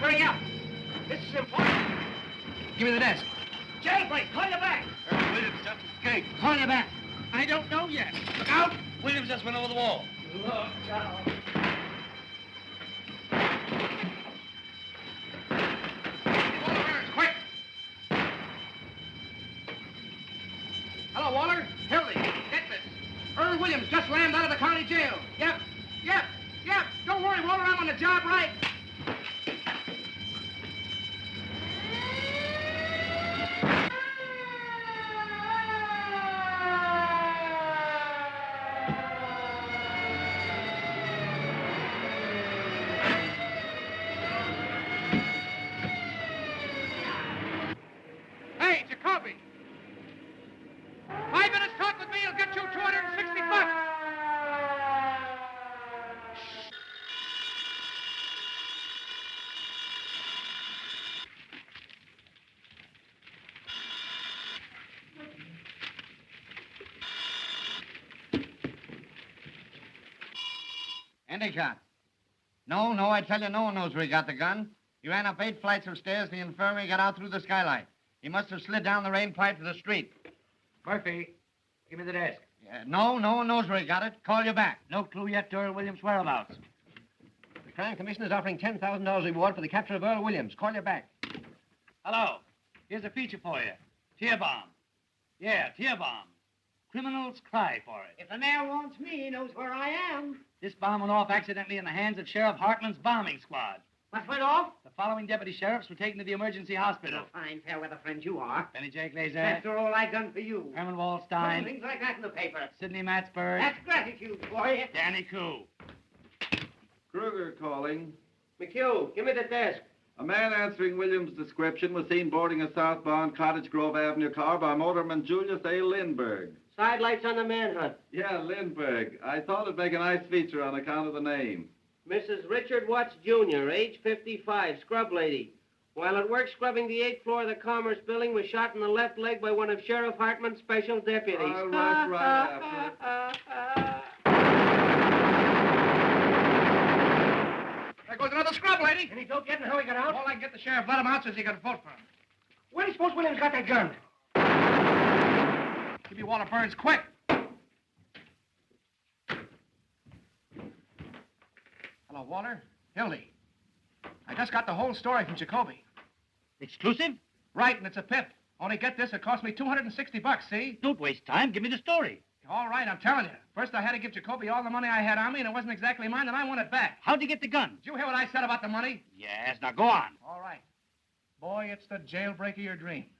Hurry up. This is important. Give me the desk. Jailbreak, call you back. Earl Williams just escaped. Call you back. I don't know yet. Look out. Williams just went over the wall. Look out. Quick. Hello, Waller. Hildy, get this. Earl Williams just landed out of the county jail. Yep. Don't worry, Waller, I'm on the job right. Hey, Jacoby. 5 minutes talk with me will get you 260 bucks. Any shot? No, I tell you, no one knows where he got the gun. He ran up 8 flights of stairs to the infirmary, got out through the skylight. He must have slid down the rain pipe to the street. Murphy, give me the desk. No one knows where he got it. Call you back. No clue yet to Earl Williams' whereabouts. The Crime Commission is offering $10,000 reward for the capture of Earl Williams. Call you back. Hello. Here's a feature for you. Tear bomb. Yeah, tear bomb. Criminals cry for it. If the mayor wants me, he knows where I am. This bomb went off accidentally in the hands of Sheriff Hartman's bombing squad. What went off? The following deputy sheriffs were taken to the emergency hospital. A fine fair-weather friend you are. Benny J. Glazer. After all I've done for you. Herman Putting Wallstein. things like that in the paper. Sidney Matsburg. That's gratitude for you. Danny Koo. Kruger calling. McHugh, give me the desk. A man answering Williams' description was seen boarding a southbound Cottage Grove Avenue car by motorman Julius A. Lindbergh. Sidelights on the manhunt. Yeah, Lindbergh. I thought it'd make a nice feature on account of the name. Mrs. Richard Watts, Jr., age 55, scrub lady. While at work scrubbing the 8th floor of the Commerce Building, was shot in the left leg by one of Sheriff Hartman's special deputies. I'll rush right after There goes another scrub lady. Any dope yet on how he got out? All I can get the sheriff, let him out, says he got a vote for him. Where do you suppose Williams got that gun? Give me Walter Burns, quick. Hello, Walter. Hildy. I just got the whole story from Jacoby. Exclusive? Right, and it's a pip. Only get this, it cost me $260, see? Don't waste time. Give me the story. All right, I'm telling you. First, I had to give Jacoby all the money I had on me, and it wasn't exactly mine, and I want it back. How'd you get the gun? Did you hear what I said about the money? Yes, now go on. All right. Boy, it's the jailbreak of your dreams.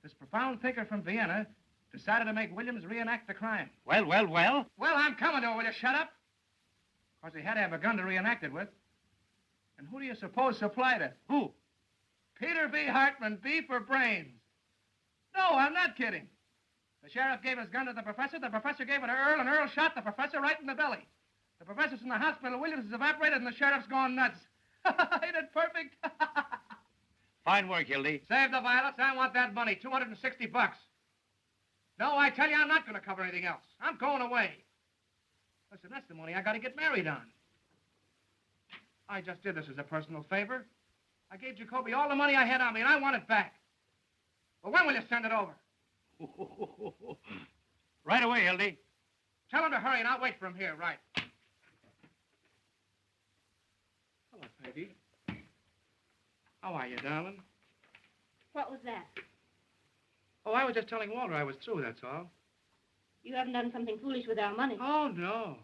This profound thinker from Vienna decided to make Williams reenact the crime. Well? Well, I'm coming to it. Will you shut up? Of course, he had to have a gun to reenact it with. And who do you suppose supplied it? Who? Peter V. Hartman, B for brains. No, I'm not kidding. The sheriff gave his gun to the professor gave it to Earl, and Earl shot the professor right in the belly. The professor's in the hospital, Williams is evaporated, and the sheriff's gone nuts. Ain't it perfect? Fine work, Hildy. Save the violets. I want that money, $260. No, I tell you, I'm not going to cover anything else. I'm going away. Listen, that's the money I got to get married on. I just did this as a personal favor. I gave Jacoby all the money I had on me, and I want it back. Well, when will you send it over? Right away, Hildy. Tell him to hurry, and I'll wait for him here, right? Hello, Peggy. How are you, darling? What was that? Oh, I was just telling Walter I was through, that's all. You haven't done something foolish with our money. Oh, no.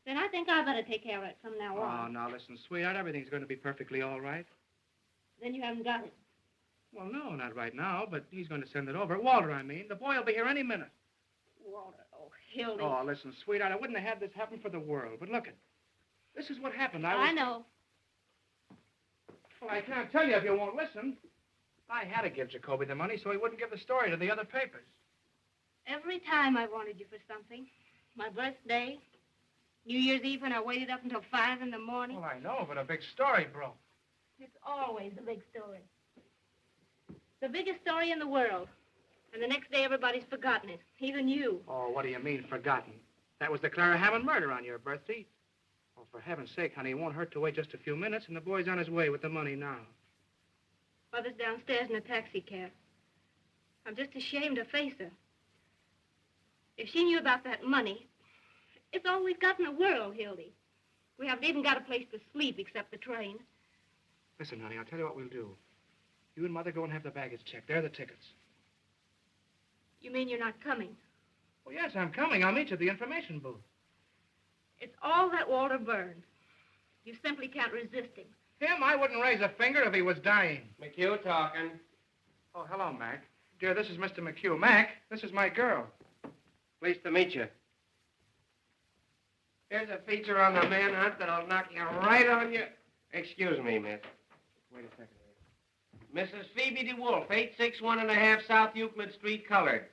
Then I think I better take care of it from now Oh, on. now, listen, sweetheart, everything's going to be perfectly all right. Then you haven't got it. Well, no, not right now, but he's going to send it over. Walter, I mean. The boy will be here any minute. Walter, oh, Hildy. Oh, listen, sweetheart, I wouldn't have had this happen for the world. But look, this is what happened. I know. Well, I can't tell you if you won't listen. I had to give Jacoby the money so he wouldn't give the story to the other papers. Every time I wanted you for something, my birthday, New Year's Eve when I waited up until 5 in the morning. Well, I know, but a big story broke. It's always the big story. The biggest story in the world. And the next day everybody's forgotten it, even you. Oh, what do you mean, forgotten? That was the Clara Hammond murder on your birthday. Oh, for heaven's sake, honey, it won't hurt to wait just a few minutes, and the boy's on his way with the money now. Mother's downstairs in a taxi cab. I'm just ashamed to face her. If she knew about that money, it's all we've got in the world, Hildy. We haven't even got a place to sleep except the train. Listen, honey, I'll tell you what we'll do. You and Mother go and have the baggage checked. They're the tickets. You mean you're not coming? Well, yes, I'm coming. I'll meet you at the information booth. It's all that Walter Byrne. You simply can't resist him. Him? I wouldn't raise a finger if he was dying. McHugh talking. Oh, hello, Mac. Dear, this is Mr. McHugh. Mac, this is my girl. Pleased to meet you. Here's a feature on the manhunt that'll knock you right on your... Excuse me, miss. Wait a second. Mrs. Phoebe DeWolf, 861½ South Euclid Street, colored.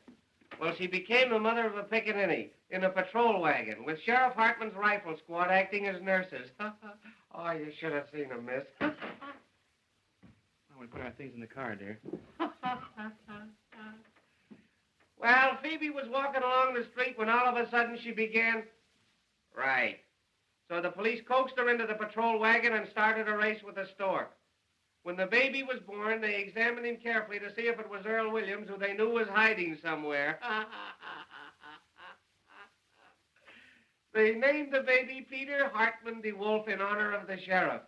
Well, she became the mother of a pickaninny in a patrol wagon with Sheriff Hartman's rifle squad acting as nurses. Oh, you should have seen them, miss. I want to put our things in the car, dear. Well, Phoebe was walking along the street when all of a sudden she began... Right. So the police coaxed her into the patrol wagon and started a race with the stork. When the baby was born, they examined him carefully to see if it was Earl Williams, who they knew was hiding somewhere. They named the baby Peter Hartman DeWolf in honor of the sheriff.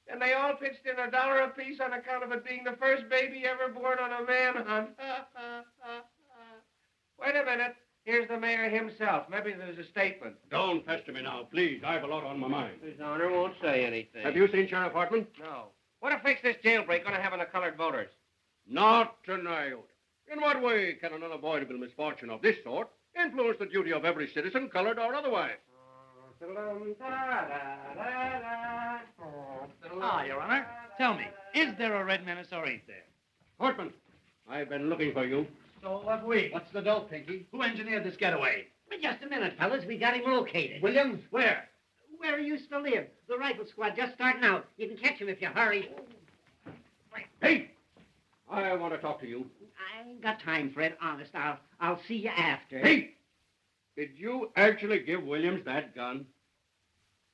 And they all pitched in $1 apiece on account of it being the first baby ever born on a manhunt. Wait a minute. Here's the mayor himself. Maybe there's a statement. Don't pester me now, please. I have a lot on my mind. His honor won't say anything. Have you seen Sheriff Hartman? No. What effect's this jailbreak going to have on the colored voters? Not an iota. In what way can an unavoidable misfortune of this sort influence the duty of every citizen, colored or otherwise? Ah, Your Honor. Tell me, is there a red menace or ain't there? Hartman, I've been looking for you. So have we. What's the dope, Pinky? Who engineered this getaway? Well, just a minute, fellas. We got him located. Williams? Where? Where he used to live. The rifle squad just starting out. You can catch him if you hurry. Hey! I want to talk to you. I ain't got time, Fred. Honest, I'll see you after. Hey! Did you actually give Williams that gun?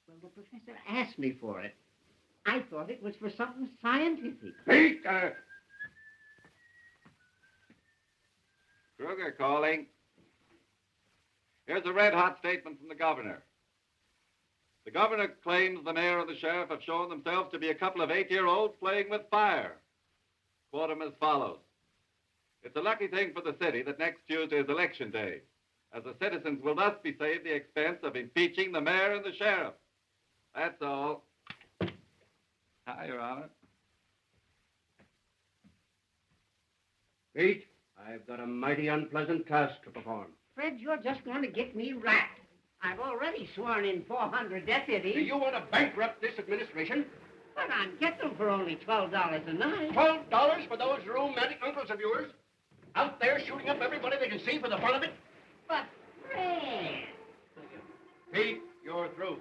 Well, the professor asked me for it. I thought it was for something scientific. Hey! Kruger calling. Here's a red-hot statement from the governor. The governor claims the mayor and the sheriff have shown themselves to be a couple of 8-year-olds playing with fire. Quote him as follows. It's a lucky thing for the city that next Tuesday is election day, as the citizens will thus be saved the expense of impeaching the mayor and the sheriff. That's all. Hi, Your Honor. Pete, I've got a mighty unpleasant task to perform. Fred, you're just going to get me racked. I've already sworn in 400 deputies. Do you want to bankrupt this administration? But I'm getting them for only $12 a night. $12 for those rheumatic uncles of yours? Out there shooting up everybody they can see for the fun of it? But, Fred... Pete, you're through.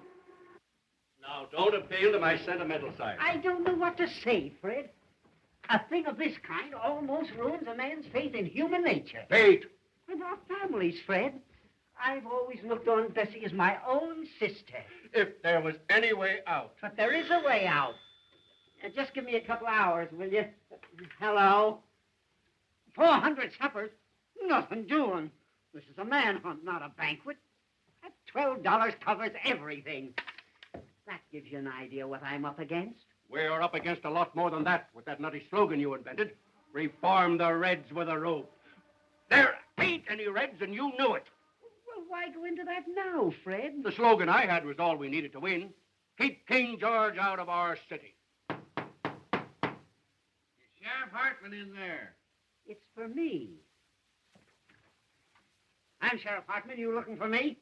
Now, don't appeal to my sentimental side. I don't know what to say, Fred. A thing of this kind almost ruins a man's faith in human nature. Pete! And our families, Fred. I've always looked on Bessie as my own sister. If there was any way out. But there is a way out. Just give me a couple hours, will you? Hello? 400 suppers? Nothing doing. This is a manhunt, not a banquet. That $12 covers everything. That gives you an idea what I'm up against. We're up against a lot more than that with that nutty slogan you invented. Reform the Reds with a rope. There ain't any Reds, and you knew it. Well, why go into that now, Fred? The slogan I had was all we needed to win. Keep King George out of our city. Sheriff Hartman in there. It's for me. I'm Sheriff Hartman. You looking for me?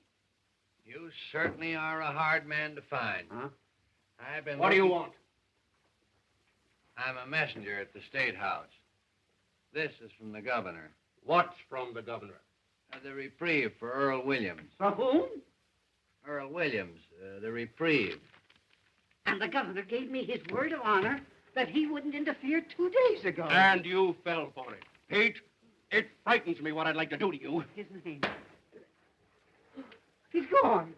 You certainly are a hard man to find. Huh? I've been What do you want? I'm a messenger at the State House. This is from the governor. What's from the governor? The reprieve for Earl Williams. For whom? Earl Williams, the reprieve. And the governor gave me his word of honor that he wouldn't interfere 2 days ago. And you fell for it. Pete, it frightens me what I'd like to do to you. His name. He's gone.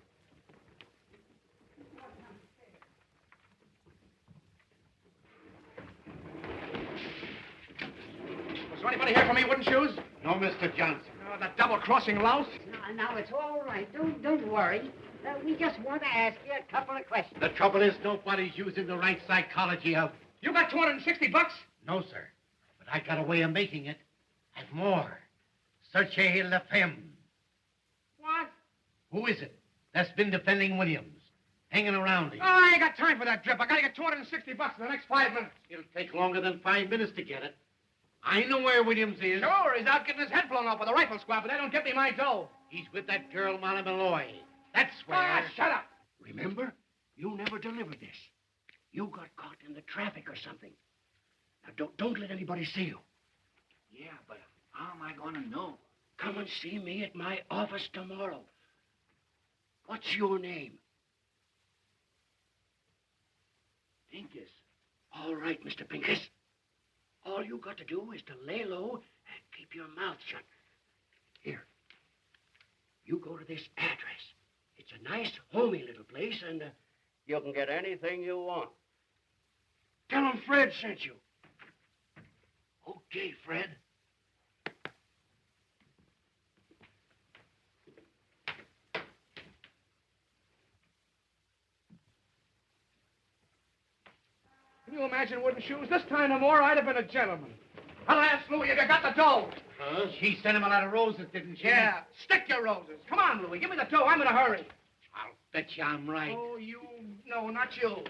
Was there anybody here for me, wooden shoes? No, Mr. Johnson. Oh, that double-crossing louse? Now, it's all right. Don't worry. We just want to ask you a couple of questions. The trouble is nobody's using the right psychology of... You got $260? No, sir. But I got a way of making it. And more. Searchez la femme. What? Who is it that's been defending Williams? Hanging around him? Oh, I ain't got time for that drip. I gotta get $260 in the next 5 minutes. It'll take longer than 5 minutes to get it. I know where Williams is. Sure, he's out getting his head blown off with a rifle squad, but they don't get me my dough. He's with that girl, Molly Malloy. That's where... Ah, shut up. Remember? You never delivered this. You got caught in the traffic or something. Now, don't let anybody see you. Yeah, but how am I going to know? Come and see me at my office tomorrow. What's your name? Pincus. All right, Mr. Pincus. All you got to do is to lay low and keep your mouth shut. Here. You go to this address. It's a nice, homey little place, and you can get anything you want. Tell them Fred sent you. Okay, Fred. Can you imagine wooden shoes? This time no more, I'd have been a gentleman. I'll ask Louie if you got the dough. Huh? She sent him a lot of roses, didn't she? Yeah, stick your roses. Come on, Louie, give me the dough. I'm in a hurry. I'll bet you I'm right. Oh, you... No, not you.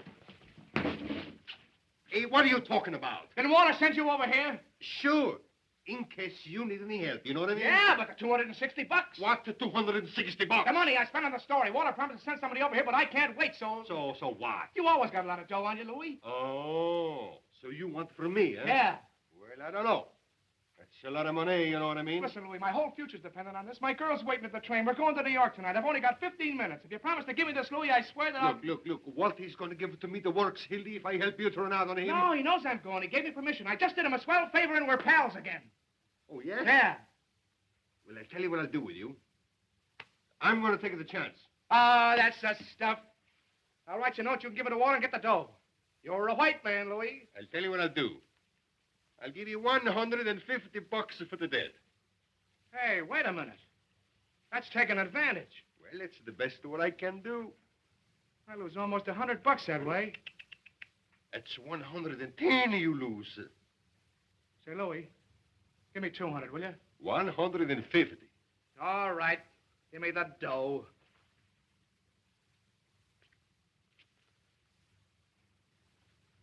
Hey, what are you talking about? Did Walter send you over here? Sure. In case you need any help, you know what I mean? Yeah, but the $260. What, the $260? The money I spent on the story. Walter promised to send somebody over here, but I can't wait, so... So what? You always got a lot of dough on you, Louie. Oh, so you want from me, huh? Yeah. Well, I don't know. That's a lot of money, you know what I mean? Listen, Louie, my whole future's dependent on this. My girl's waiting at the train. We're going to New York tonight. I've only got 15 minutes. If you promise to give me this, Louie, I swear that I'll... Look. Walter's going to give it to me the works, Hildy, if I help you turn out on him. No, he knows I'm going. He gave me permission. I just did him a swell favor and we're pals again. Oh, yeah? Yeah. Well, I'll tell you what I'll do with you. I'm going to take the chance. Ah, that's the stuff. I'll write you a note. You can give it to Walter and get the dough. You're a white man, Louie. I'll tell you what I'll do. I'll give you $150 for the dead. Hey, wait a minute. That's taking advantage. Well, it's the best of what I can do. I lose almost $100 that way. That's 110 you lose. Say, Louie, give me 200, will you? 150. All right. Give me the dough.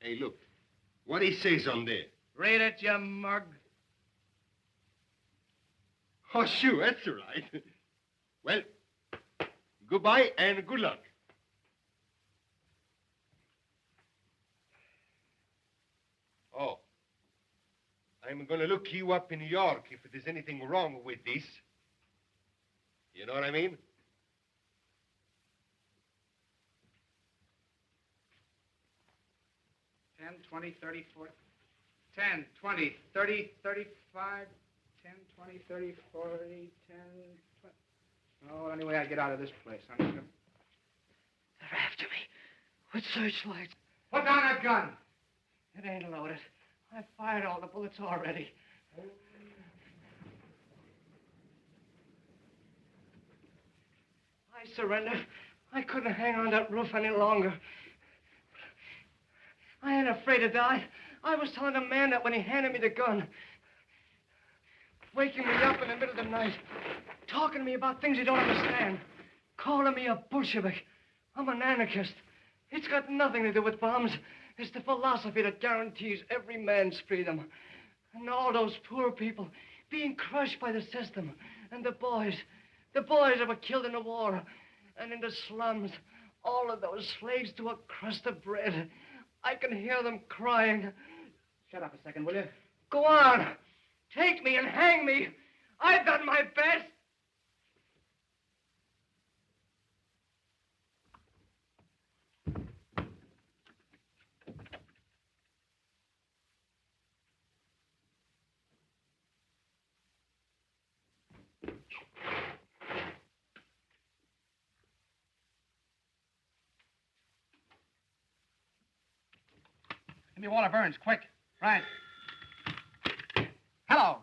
Hey, look. What he says on there. Read it, you mug. Oh, sure, that's all right. Well, goodbye and good luck. Oh, I'm going to look you up in New York if there's anything wrong with this. You know what I mean? 10, 20, 30, 40. 10, 20, 30, 35. 10, 20, 30, 40, 10, 20. Oh, any way I get out of this place, I'm just gonna... They're after me with searchlights. Put down that gun. It ain't loaded. I fired all the bullets already. I surrender. I couldn't hang on that roof any longer. I ain't afraid to die. I was telling the man that when he handed me the gun, waking me up in the middle of the night, talking to me about things he don't understand, calling me a Bolshevik. I'm an anarchist. It's got nothing to do with bombs. It's the philosophy that guarantees every man's freedom. And all those poor people being crushed by the system. And the boys that were killed in the war. And in the slums, all of those slaves to a crust of bread. I can hear them crying. Shut up a second, will you? Go on. Take me and hang me. I've done my best. Give me Walter Burns, quick. Right. Hello.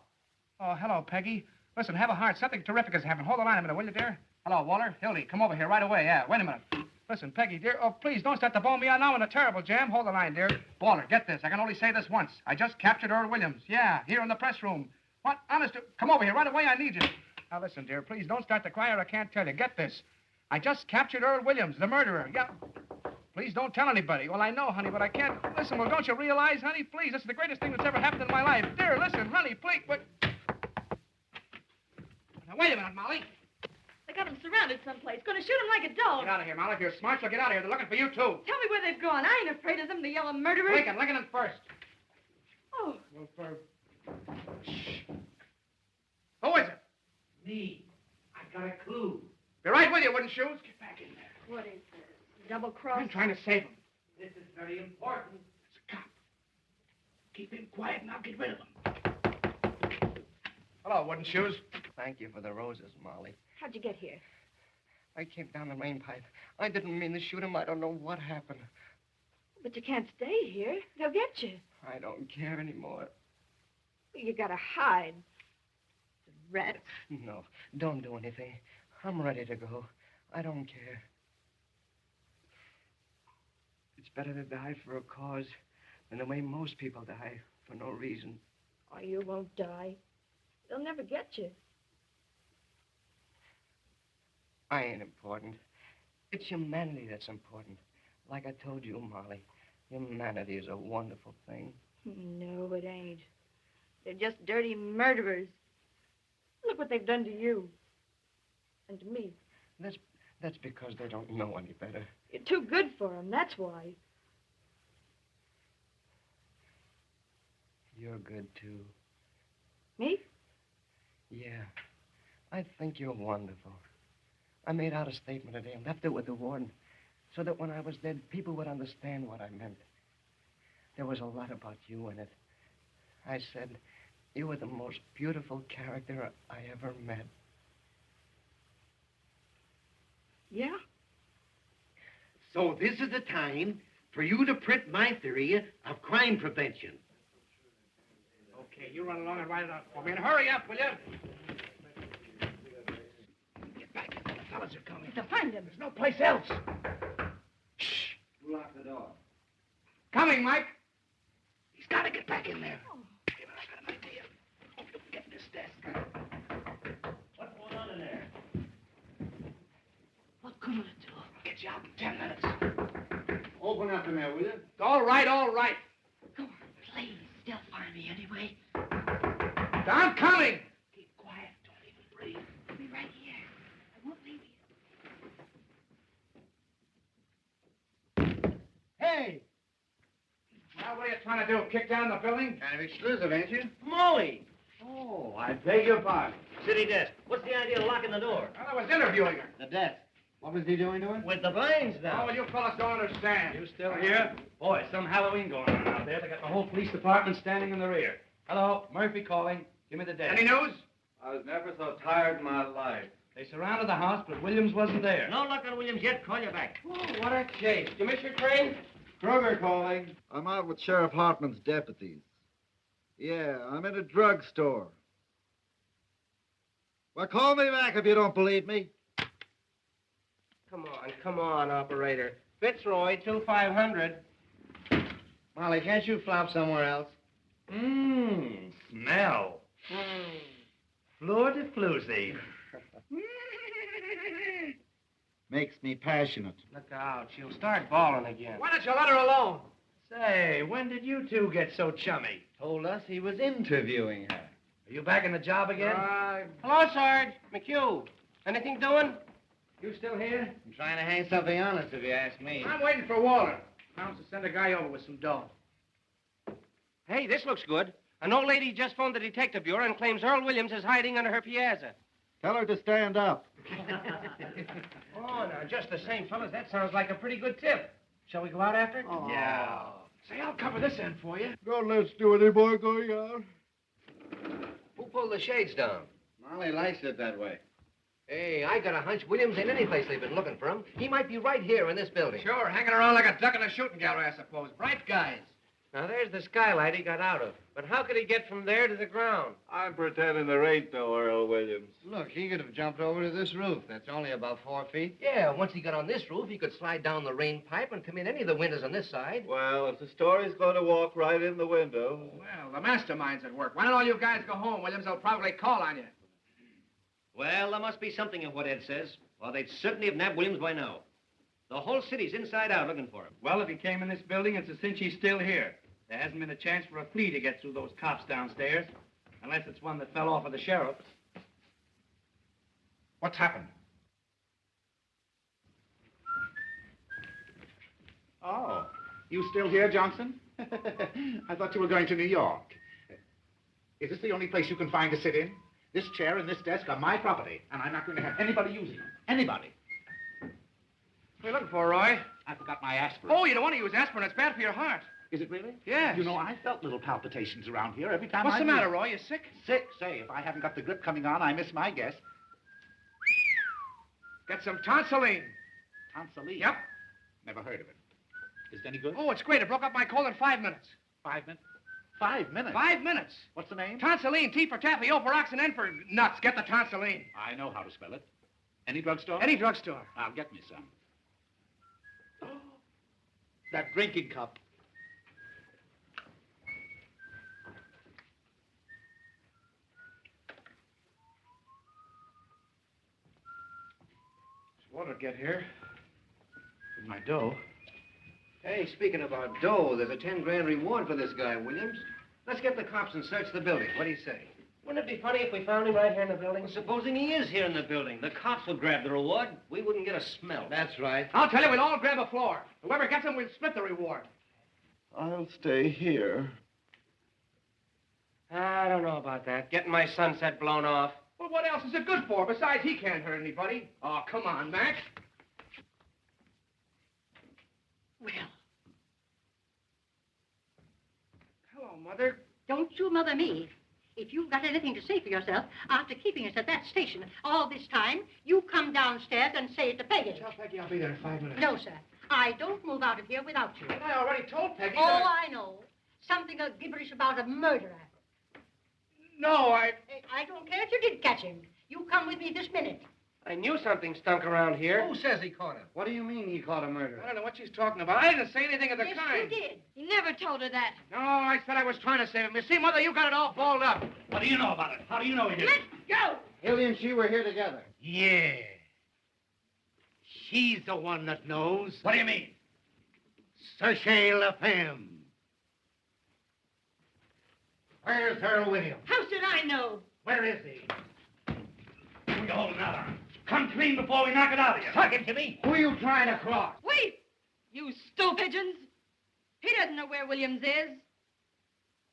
Oh, hello, Peggy. Listen, have a heart. Something terrific has happened. Hold the line a minute, will you, dear? Hello, Walter. Hildy, come over here right away. Yeah, wait a minute. Listen, Peggy, dear. Oh, please, don't start to bone me out now in a terrible jam. Hold the line, dear. Walter, get this. I can only say this once. I just captured Earl Williams. Yeah, here in the press room. What? Honest, come over here right away. I need you. Now, listen, dear. Please, don't start to cry or I can't tell you. Get this. I just captured Earl Williams, the murderer. Yeah. Please don't tell anybody. Well, I know, honey, but I can't. Listen, well, don't you realize, honey? Please, this is the greatest thing that's ever happened in my life. Dear, listen, honey, please. What? Now, wait a minute, Molly. They got him surrounded someplace. Gonna shoot him like a dog. Get out of here, Molly. If you're smart, you'll get out of here. They're looking for you, too. Tell me where they've gone. I ain't afraid of them, the yellow murderers. Lincoln first. Oh. Well, Shh. Who is it? Me. I've got a clue. Be right with you, wooden shoes. Get back in there. What is this? Double cross? I'm trying to save him. This is very important. It's a cop. Keep him quiet and I'll get rid of him. Hello, wooden shoes. Thank you for the roses, Molly. How'd you get here? I came down the main pipe. I didn't mean to shoot him. I don't know what happened. But you can't stay here. They'll get you. I don't care anymore. You gotta hide. Rats. No, don't do anything. I'm ready to go. I don't care. It's better to die for a cause than the way most people die for no reason. Oh, you won't die. They'll never get you. I ain't important. It's humanity that's important. Like I told you, Molly, humanity is a wonderful thing. No, it ain't. They're just dirty murderers. Look what they've done to you. And to me. That's because they don't know any better. You're too good for them, that's why. You're good, too. Me? Yeah. I think you're wonderful. I made out a statement today and left it with the warden so that when I was dead, people would understand what I meant. There was a lot about you in it. I said, you were the most beautiful character I ever met. Yeah? So this is the time for you to print my theory of crime prevention. Okay, you run along and write it out for me. And hurry up, will you? Get back in there. The fellas are coming. To find them. There's no place else. Shh. Who locked the door? Coming, Mike. He's got to get back in there. Oh. Wait a minute, I got an idea. Oh, get in this desk. What's going on in there? What good will it do? Get you out in 10 minutes. Open up in there, will you? All right, all right. Go on, please. They'll find me anyway. I'm coming. Keep quiet. Don't even breathe. I'll be right here. I won't leave you. Hey! Well, what are you trying to do? Kick down the building? Kind of exclusive, ain't you? Molly! Oh, I beg your pardon. City desk. What's the idea of locking the door? Well, I was interviewing her. The desk. What was he doing to it? With the blinds down. Oh, well, you fellas don't understand. You still here? Boy, some Halloween going on out there. They got the whole police department standing in the rear. Hello, Murphy calling. Give me the date. Any news? I was never so tired in my life. They surrounded the house, but Williams wasn't there. No luck on Williams yet. Call you back. Oh, what a chase. You miss your train? Kruger calling. I'm out with Sheriff Hartman's deputies. Yeah, I'm in a drugstore. Well, call me back if you don't believe me. Come on, operator. Fitzroy, 2500. Molly, can't you flop somewhere else? Smell. Fleur de floozy. Makes me passionate. Look out. She'll start bawling again. Why don't you let her alone? Say, when did you two get so chummy? Told us he was interviewing her. Are you back in the job again? Hello, Sarge. McHugh. Anything doing? You still here? I'm trying to hang something on us, if you ask me. I'm waiting for Walter. Promised to send a guy over with some dough. Hey, this looks good. An old lady just phoned the detective bureau and claims Earl Williams is hiding under her piazza. Tell her to stand up. Oh, now, just the same, fellas, that sounds like a pretty good tip. Shall we go out after it? Oh. Yeah. Say, I'll cover this end for you. God, let's do any more going out. Who pulled the shades down? Molly likes it that way. Hey, I got a hunch Williams ain't any place they've been looking for him. He might be right here in this building. Sure, hanging around like a duck in a shooting gallery, I suppose. Bright guys. Now, there's the skylight he got out of. But how could he get from there to the ground? I'm pretending there ain't no Earl Williams. Look, he could have jumped over to this roof. That's only about 4 feet. Yeah, once he got on this roof, he could slide down the rain pipe and come in any of the windows on this side. Well, if the story's going to walk right in the window. Well, the mastermind's at work. Why don't all you guys go home, Williams? They'll probably call on you. Well, there must be something in what Ed says. Well, they'd certainly have nabbed Williams by now. The whole city's inside out looking for him. Well, if he came in this building, it's a cinch he's still here. There hasn't been a chance for a flea to get through those cops downstairs. Unless it's one that fell off of the sheriff. What's happened? Oh, you still here, Johnson? I thought you were going to New York. Is this the only place you can find to sit in? This chair and this desk are my property, and I'm not going to have anybody using them. Anybody. What are you looking for, Roy? I forgot my aspirin. Oh, you don't want to use aspirin. It's bad for your heart. Is it really? Yes. You know, I felt little palpitations around here every time What's I the moved. matter, Roy? You sick? Sick? Say, if I haven't got the grip coming on, I miss my guess. Get some tonsilline. Tonsilline? Yep. Never heard of it. Is it any good? Oh, it's great. It broke up my cold in 5 minutes. 5 minutes? 5 minutes? 5 minutes. What's the name? Tonsilline, T for taffy, O for ox, and N for nuts. Get the tonsilline. I know how to spell it. Any drugstore? Any drugstore. I'll get me some. Oh, that drinking cup. Water get here. With my dough. Hey, speaking about dough, there's a 10 grand reward for this guy, Williams. Let's get the cops and search the building. What do you say? Wouldn't it be funny if we found him right here in the building? Well, supposing he is here in the building. The cops will grab the reward. We wouldn't get a smell. That's right. I'll tell you, we'll all grab a floor. Whoever gets him, we'll split the reward. I'll stay here. I don't know about that. Getting my sunset blown off. Well, what else is it good for? Besides, he can't hurt anybody. Oh, come on, Max. Well, Hello, Mother. don't you mother me. If you've got anything to say for yourself, after keeping us at that station all this time, you come downstairs and say it to Peggy. Tell Peggy I'll be there in 5 minutes. No, sir. I don't move out of here without you. But I already told Peggy Oh, that I know. Something gibberish about a murderer. No, I don't care if you did catch him. You come with me this minute. I knew something stunk around here. Who says he caught him? What do you mean he caught a murderer? I don't know what she's talking about. I didn't say anything of the Yes, kind. you did. He never told her that. No, I said I was trying to save him. You see, Mother, you got it all balled up. What do you know about it? How do you know he did it? Go! Hildy and she were here together. Yeah. She's the one that knows. What do you mean? Sachez la femme. Where's Earl Williams? How should I know? Where is he? Who are you holding out on? Come clean before we knock it out of you. Talk him to me. Who are you trying to cross? Wait! You stupidgens! He doesn't know where Williams is.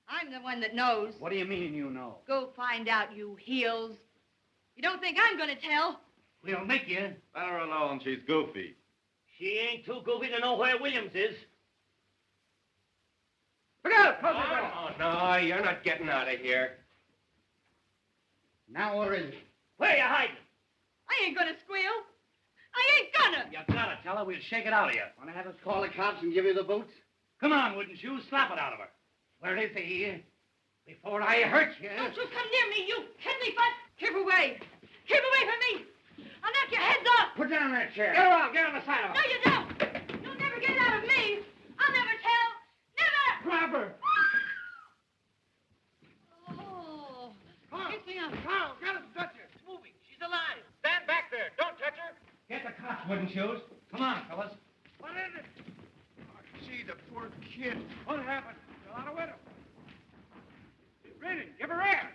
I'm the one that knows. What do you mean you know? Go find out, you heels. You don't think I'm going to tell? We'll make you. Let her alone. She's goofy. She ain't too goofy to know where Williams is. Look out! Close the door. Oh, no, you're not getting out of here. Now where is he? Where you hiding? I ain't gonna squeal. I ain't gonna. You gotta tell her. We'll shake it out of you. Want to have us call the cops and give you the boots? Come on, wooden shoes. Slap it out of her. Where is he? Before I hurt you. Don't you come near me, you kidney butt. Keep away. Keep away from me. I'll knock your heads off. Put down that chair. Get around. Get on the side of her. No, you don't. You'll never get out of me. I'll never tell. Never. Grab her. Oh. Get me up. Carl, get him, touch her. It's moving. She's alive. Stand back there. Don't touch her. Get the cops, wooden shoes. Come on, fellas. What is it? Oh, gee, the poor kid. What happened? Fell out of window. Breathing. Give her air.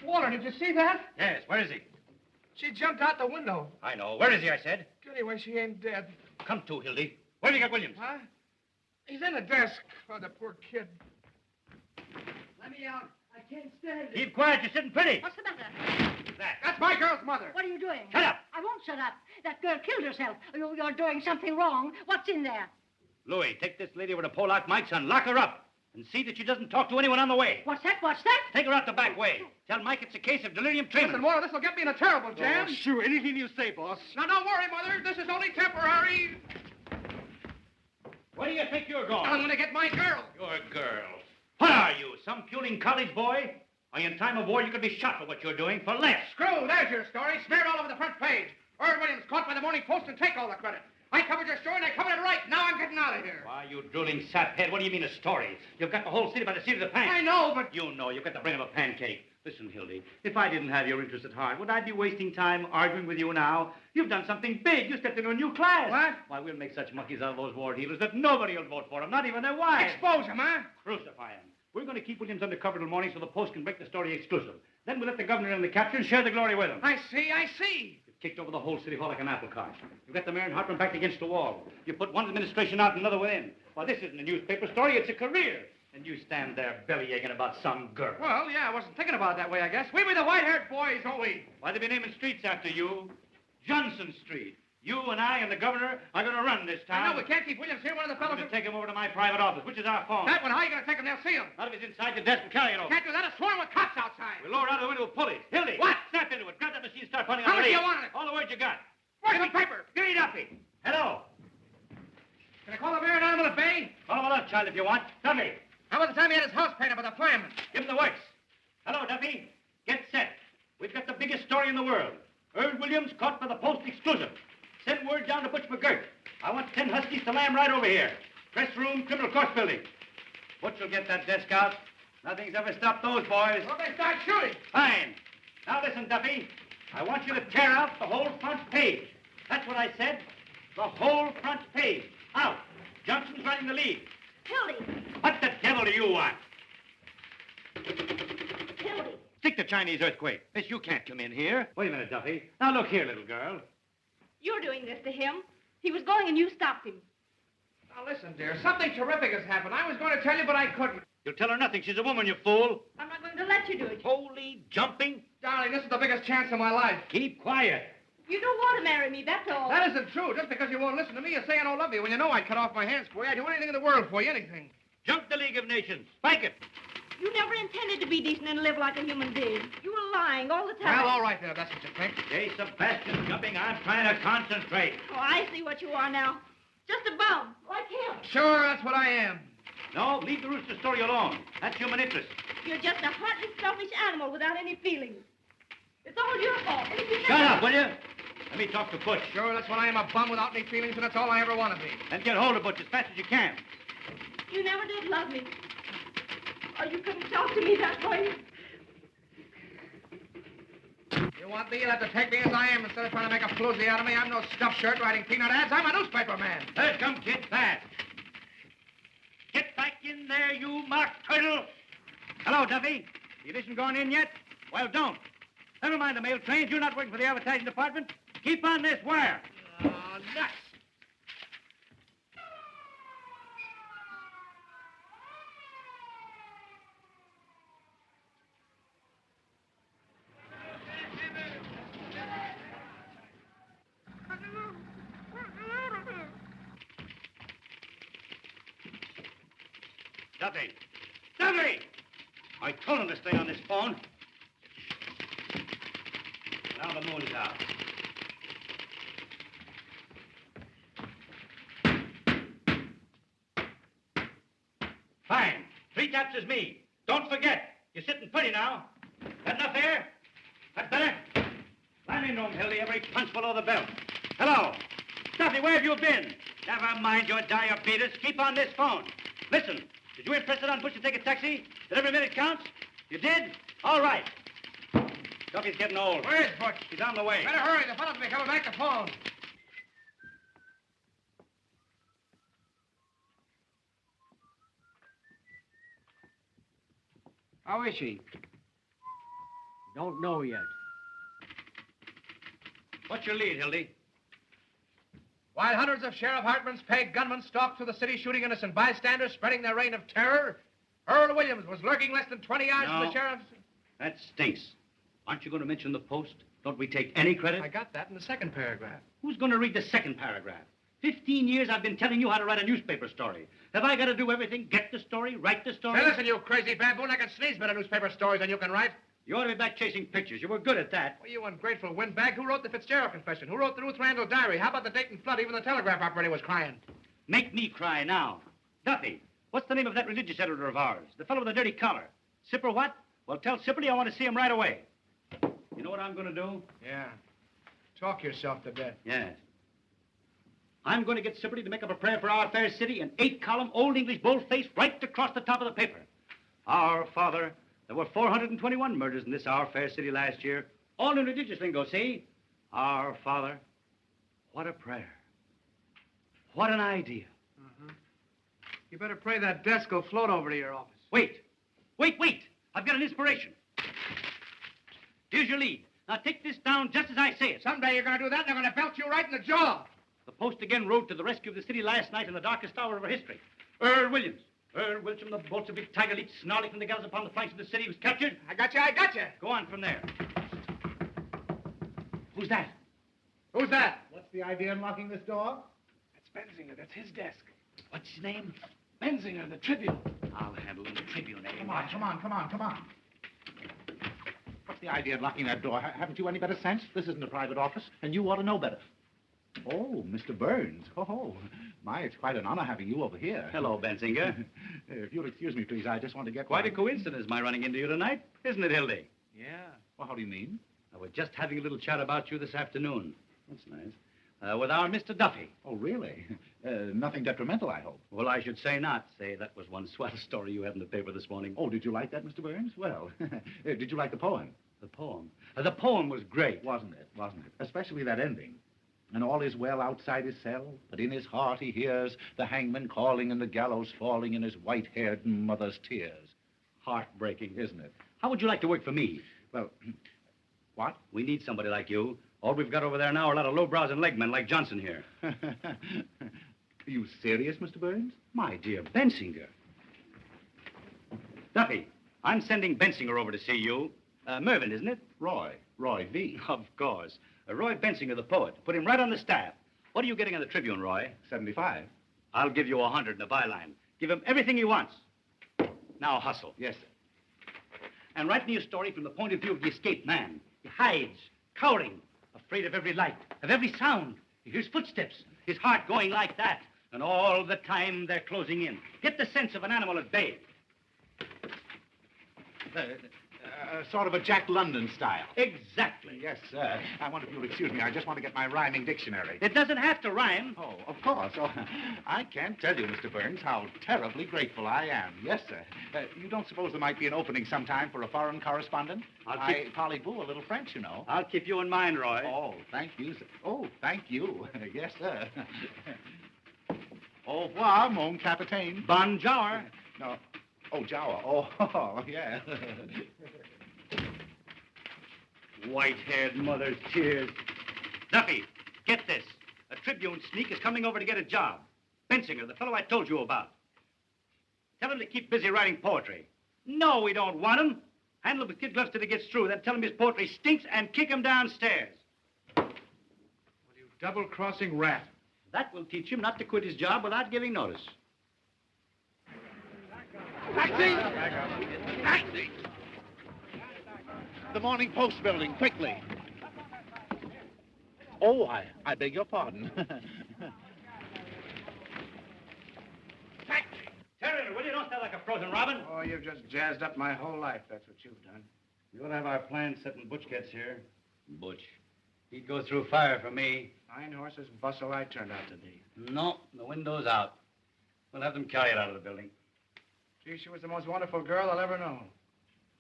Waller, did you see that? Yes, where is he? She jumped out the window. I know. Where is he, I said? Anyway, she ain't dead. Come to, Hildy. Where do you get Williams? Huh? He's in the desk. Oh, the poor kid. Let me out. I can't stand it. Keep quiet. You're sitting pretty. What's the matter? Who's that? That's my girl's mother. What are you doing? Shut up. I won't shut up. That girl killed herself. You're doing something wrong. What's in there? Louis, take this lady over to Polak Mike's and lock her up. And see that she doesn't talk to anyone on the way. What's that? What's that? Take her out the back way. Tell Mike it's a case of delirium tremens. Listen, Waller, this will get me in a terrible jam. Oh, sure, anything you say, boss. Now, don't worry, Mother. This is only temporary. Where do you think you're going? I'm going to get my girl. Your girl. What are you, some puling college boy? Are you in time of war? You could be shot for what you're doing for less. Screw, there's your story. Smeared all over the front page. Earl Williams caught by the Morning Post and take all the credit. I covered your story and I covered it right. Now I'm getting out of here. Why, you drooling saphead, what do you mean a story? You've got the whole city by the seat of the pants. I know, but... You know, you've got the brain of a pancake. Listen, Hildy, if I didn't have your interest at heart, would I be wasting time arguing with you now? You've done something big. You stepped into a new class. What? Why, we'll make such monkeys out of those war dealers that nobody will vote for them, not even their wives. Expose him, huh? Crucify him. We're going to keep Williams undercover till morning so the Post can break the story exclusive. Then we'll let the governor in the capture and share the glory with him. I see. You've kicked over the whole city hall like an apple cart. You've got the mayor and Hartman backed against the wall. You put one administration out and another within. Well, this isn't a newspaper story, it's a career. And you stand there belly-aching about some girl. Well, yeah, I wasn't thinking about it that way, I guess. We be the white-haired boys, don't we? Why, they be naming streets after you. Johnson Street. You and I and the governor are going to run this town. I know, we can't keep Williams here. One of the I'm fellows... going to take him over to my private office, which is our phone. That one, how are you going to take him? They'll see him. Not if he's inside the desk and carry it over. Can't do that. A swarm of cops outside. We'll lower out the window with pulleys. Hildy! What? Snap into it. Grab that machine and start pounding How on the much lead. you want on it? All the words you got. Where's the paper? Give me Duffy. Hello. Can I call the mayor down to the bay? Call him up, child, if you want. Duffy. How about the time he had his house painted by the fireman? Give him the works. Hello, Duffy. Get set. We've got the biggest story in the world. Earl Williams caught by the Post exclusive. Send word down to Butch McGirt. I want 10 huskies to lamb right over here. Press room, criminal court building. Butch will get that desk out. Nothing's ever stopped those boys. Well, they start shooting. Fine. Now listen, Duffy. I want you to tear out the whole front page. That's what I said. The whole front page. Out. Johnson's running the lead. Hildy. What the devil do you want? Hildy. Stick the Chinese earthquake. Miss, you can't come in here. Wait a minute, Duffy. Now look here, little girl. You're doing this to him. He was going and you stopped him. Now, listen, dear. Something terrific has happened. I was going to tell you, but I couldn't. You'll tell her nothing. She's a woman, you fool. I'm not going to let you do it. Holy jumping. Darling, this is the biggest chance of my life. Keep quiet. You don't want to marry me, that's all. That isn't true. Just because you won't listen to me, you say I don't love you. When you know I'd cut off my hands for you, I'd do anything in the world for you, anything. Jump the League of Nations. Spike it. You never intended to be decent and live like a human being. You were lying all the time. Well, all right, then, if that's what you think. Hey, Sebastian jumping. I'm trying to concentrate. Oh, I see what you are now. Just a bum, like him. Sure, that's what I am. No, leave the rooster story alone. That's human interest. You're just a heartless, selfish animal without any feelings. It's all your fault. And if you Shut never... up, will you? Let me talk to Butch. Sure, that's what I am, a bum without any feelings, and that's all I ever want to be. Then get hold of Butch as fast as you can. You never did love me. Or you couldn't talk to me that way. You want me? You'll have to take me as I am instead of trying to make a floozy out of me. I'm no stuffed shirt writing peanut ads. I'm a newspaper man. Let's come, kid, fast. Get back in there, you mock turtle. Hello, Duffy. The edition gone in yet? Well, don't. Never mind the mail trains. You're not working for the advertising department. Keep on this wire. Oh, nuts. Duffy! Duffy! I told him to stay on this phone. Now the moon's out. Fine. 3 taps is me. Don't forget. You're sitting pretty now. Got enough air? That better? Climb in, Hildy. Every punch below the belt. Hello. Duffy, where have you been? Never mind your diabetes. Keep on this phone. Listen, did you impress it on Butch to take a taxi? That every minute counts? You did? All right. Duffy's getting old. Where is Butch? He's on the way. Better hurry. The fellow's be coming back to phone. How is she? Don't know yet. What's your lead, Hildy? While hundreds of Sheriff Hartman's paid gunmen stalked through the city shooting innocent bystanders, spreading their reign of terror, Earl Williams was lurking less than 20 yards from the sheriff's... That stinks. Aren't you going to mention the Post? Don't we take any credit? I got that in the second paragraph. Who's going to read the second paragraph? 15 years I've been telling you how to write a newspaper story. Have I got to do everything? Get the story? Write the story? Say, listen, you crazy baboon, I can sneeze better newspaper stories than you can write. You ought to be back chasing pictures. You were good at that. Well, you ungrateful windbag. Who wrote the Fitzgerald confession? Who wrote the Ruth Randall diary? How about the Dayton flood? Even the telegraph operator was crying. Make me cry now. Duffy, what's the name of that religious editor of ours? The fellow with the dirty collar. Sipper what? Well, tell Sipperly I want to see him right away. You know what I'm going to do? Yeah. Talk yourself to death. Yes. I'm going to get Sipperly to make up a prayer for our fair city in 8-column Old English boldface right across the top of the paper. Our Father, there were 421 murders in this our fair city last year. All in religious lingo, see? Our Father. What a prayer. What an idea. You better pray that desk will float over to your office. Wait. Wait. I've got an inspiration. Here's your lead. Now take this down just as I say it. Someday you're going to do that, and they're going to belt you right in the jaw. The Post again rode to the rescue of the city last night in the darkest hour of our history. Earl Williams. Earl Wilson, the Bolshevik tiger leaped snarling from the gallows upon the flanks of the city. He was captured. I got you. Go on from there. Who's that? Who's that? What's the idea in locking this door? That's Benzinger. That's his desk. What's his name? Benzinger, the Tribune. I'll handle him, the Tribune, eh? Come on. What's the idea of locking that door? Haven't you any better sense? This isn't a private office, and you ought to know better. Oh, Mr. Burns. Oh, my, it's quite an honor having you over here. Hello, Benzinger. If you'll excuse me, please, I just want to get... Quite a coincidence, my running into you tonight, isn't it, Hildy? Yeah. Well, how do you mean? I was just having a little chat about you this afternoon. That's nice. With our Mr. Duffy. Oh, really? Nothing detrimental, I hope. Well, I should say not. Say, that was one swell story you had in the paper this morning. Oh, did you like that, Mr. Burns? Well, did you like the poem? The poem? The poem was great. Wasn't it? Especially that ending. And all is well outside his cell, but in his heart he hears the hangman calling and the gallows falling in his white-haired mother's tears. Heartbreaking. Isn't it? How would you like to work for me? Well, what? We need somebody like you. All we've got over there now are a lot of lowbrows and legmen like Johnson here. Are you serious, Mr. Burns? My dear Bensinger. Duffy, I'm sending Bensinger over to see you. Mervyn, isn't it? Roy V. Of course. Roy Bensinger, the poet. Put him right on the staff. What are you getting on the Tribune, Roy? 75. I'll give you 100 in the byline. Give him everything he wants. Now hustle. Yes, sir. And write me a story from the point of view of the escaped man. He hides, cowering, afraid of every light, of every sound. He hears footsteps, his heart going like that. And all the time they're closing in. Get the sense of an animal at bay. Sort of a Jack London style. Exactly. Yes, sir. I wonder if you'll excuse me. I just want to get my rhyming dictionary. It doesn't have to rhyme. Oh, of course. Oh, I can't tell you, Mr. Burns, how terribly grateful I am. Yes, sir. You don't suppose there might be an opening sometime for a foreign correspondent? I parlez-vous a little French, you know. I'll keep you in mind, Roy. Oh, thank you, sir. Oh, thank you. Yes, sir. Au revoir, mon capitaine. Bonjour. No. Oh, Jawa. Oh, yeah. White-haired mother's tears. Duffy, get this. A Tribune sneak is coming over to get a job. Bensinger, the fellow I told you about. Tell him to keep busy writing poetry. No, we don't want him. Handle him with kid gloves till he gets through. Then tell him his poetry stinks and kick him downstairs. Well, you double-crossing rat. That will teach him not to quit his job without giving notice. Taxi! Taxi! The Morning Post building, quickly. Oh, I beg your pardon. Turn, will you? Don't stand like a frozen robin. Oh, you've just jazzed up my whole life. That's what you've done. We ought to have our plans set when Butch gets here. Butch. He'd go through fire for me. Fine horses bustle I turned out to be. No, the window's out. We'll have them carry it out of the building. Gee, she was the most wonderful girl I'll ever know.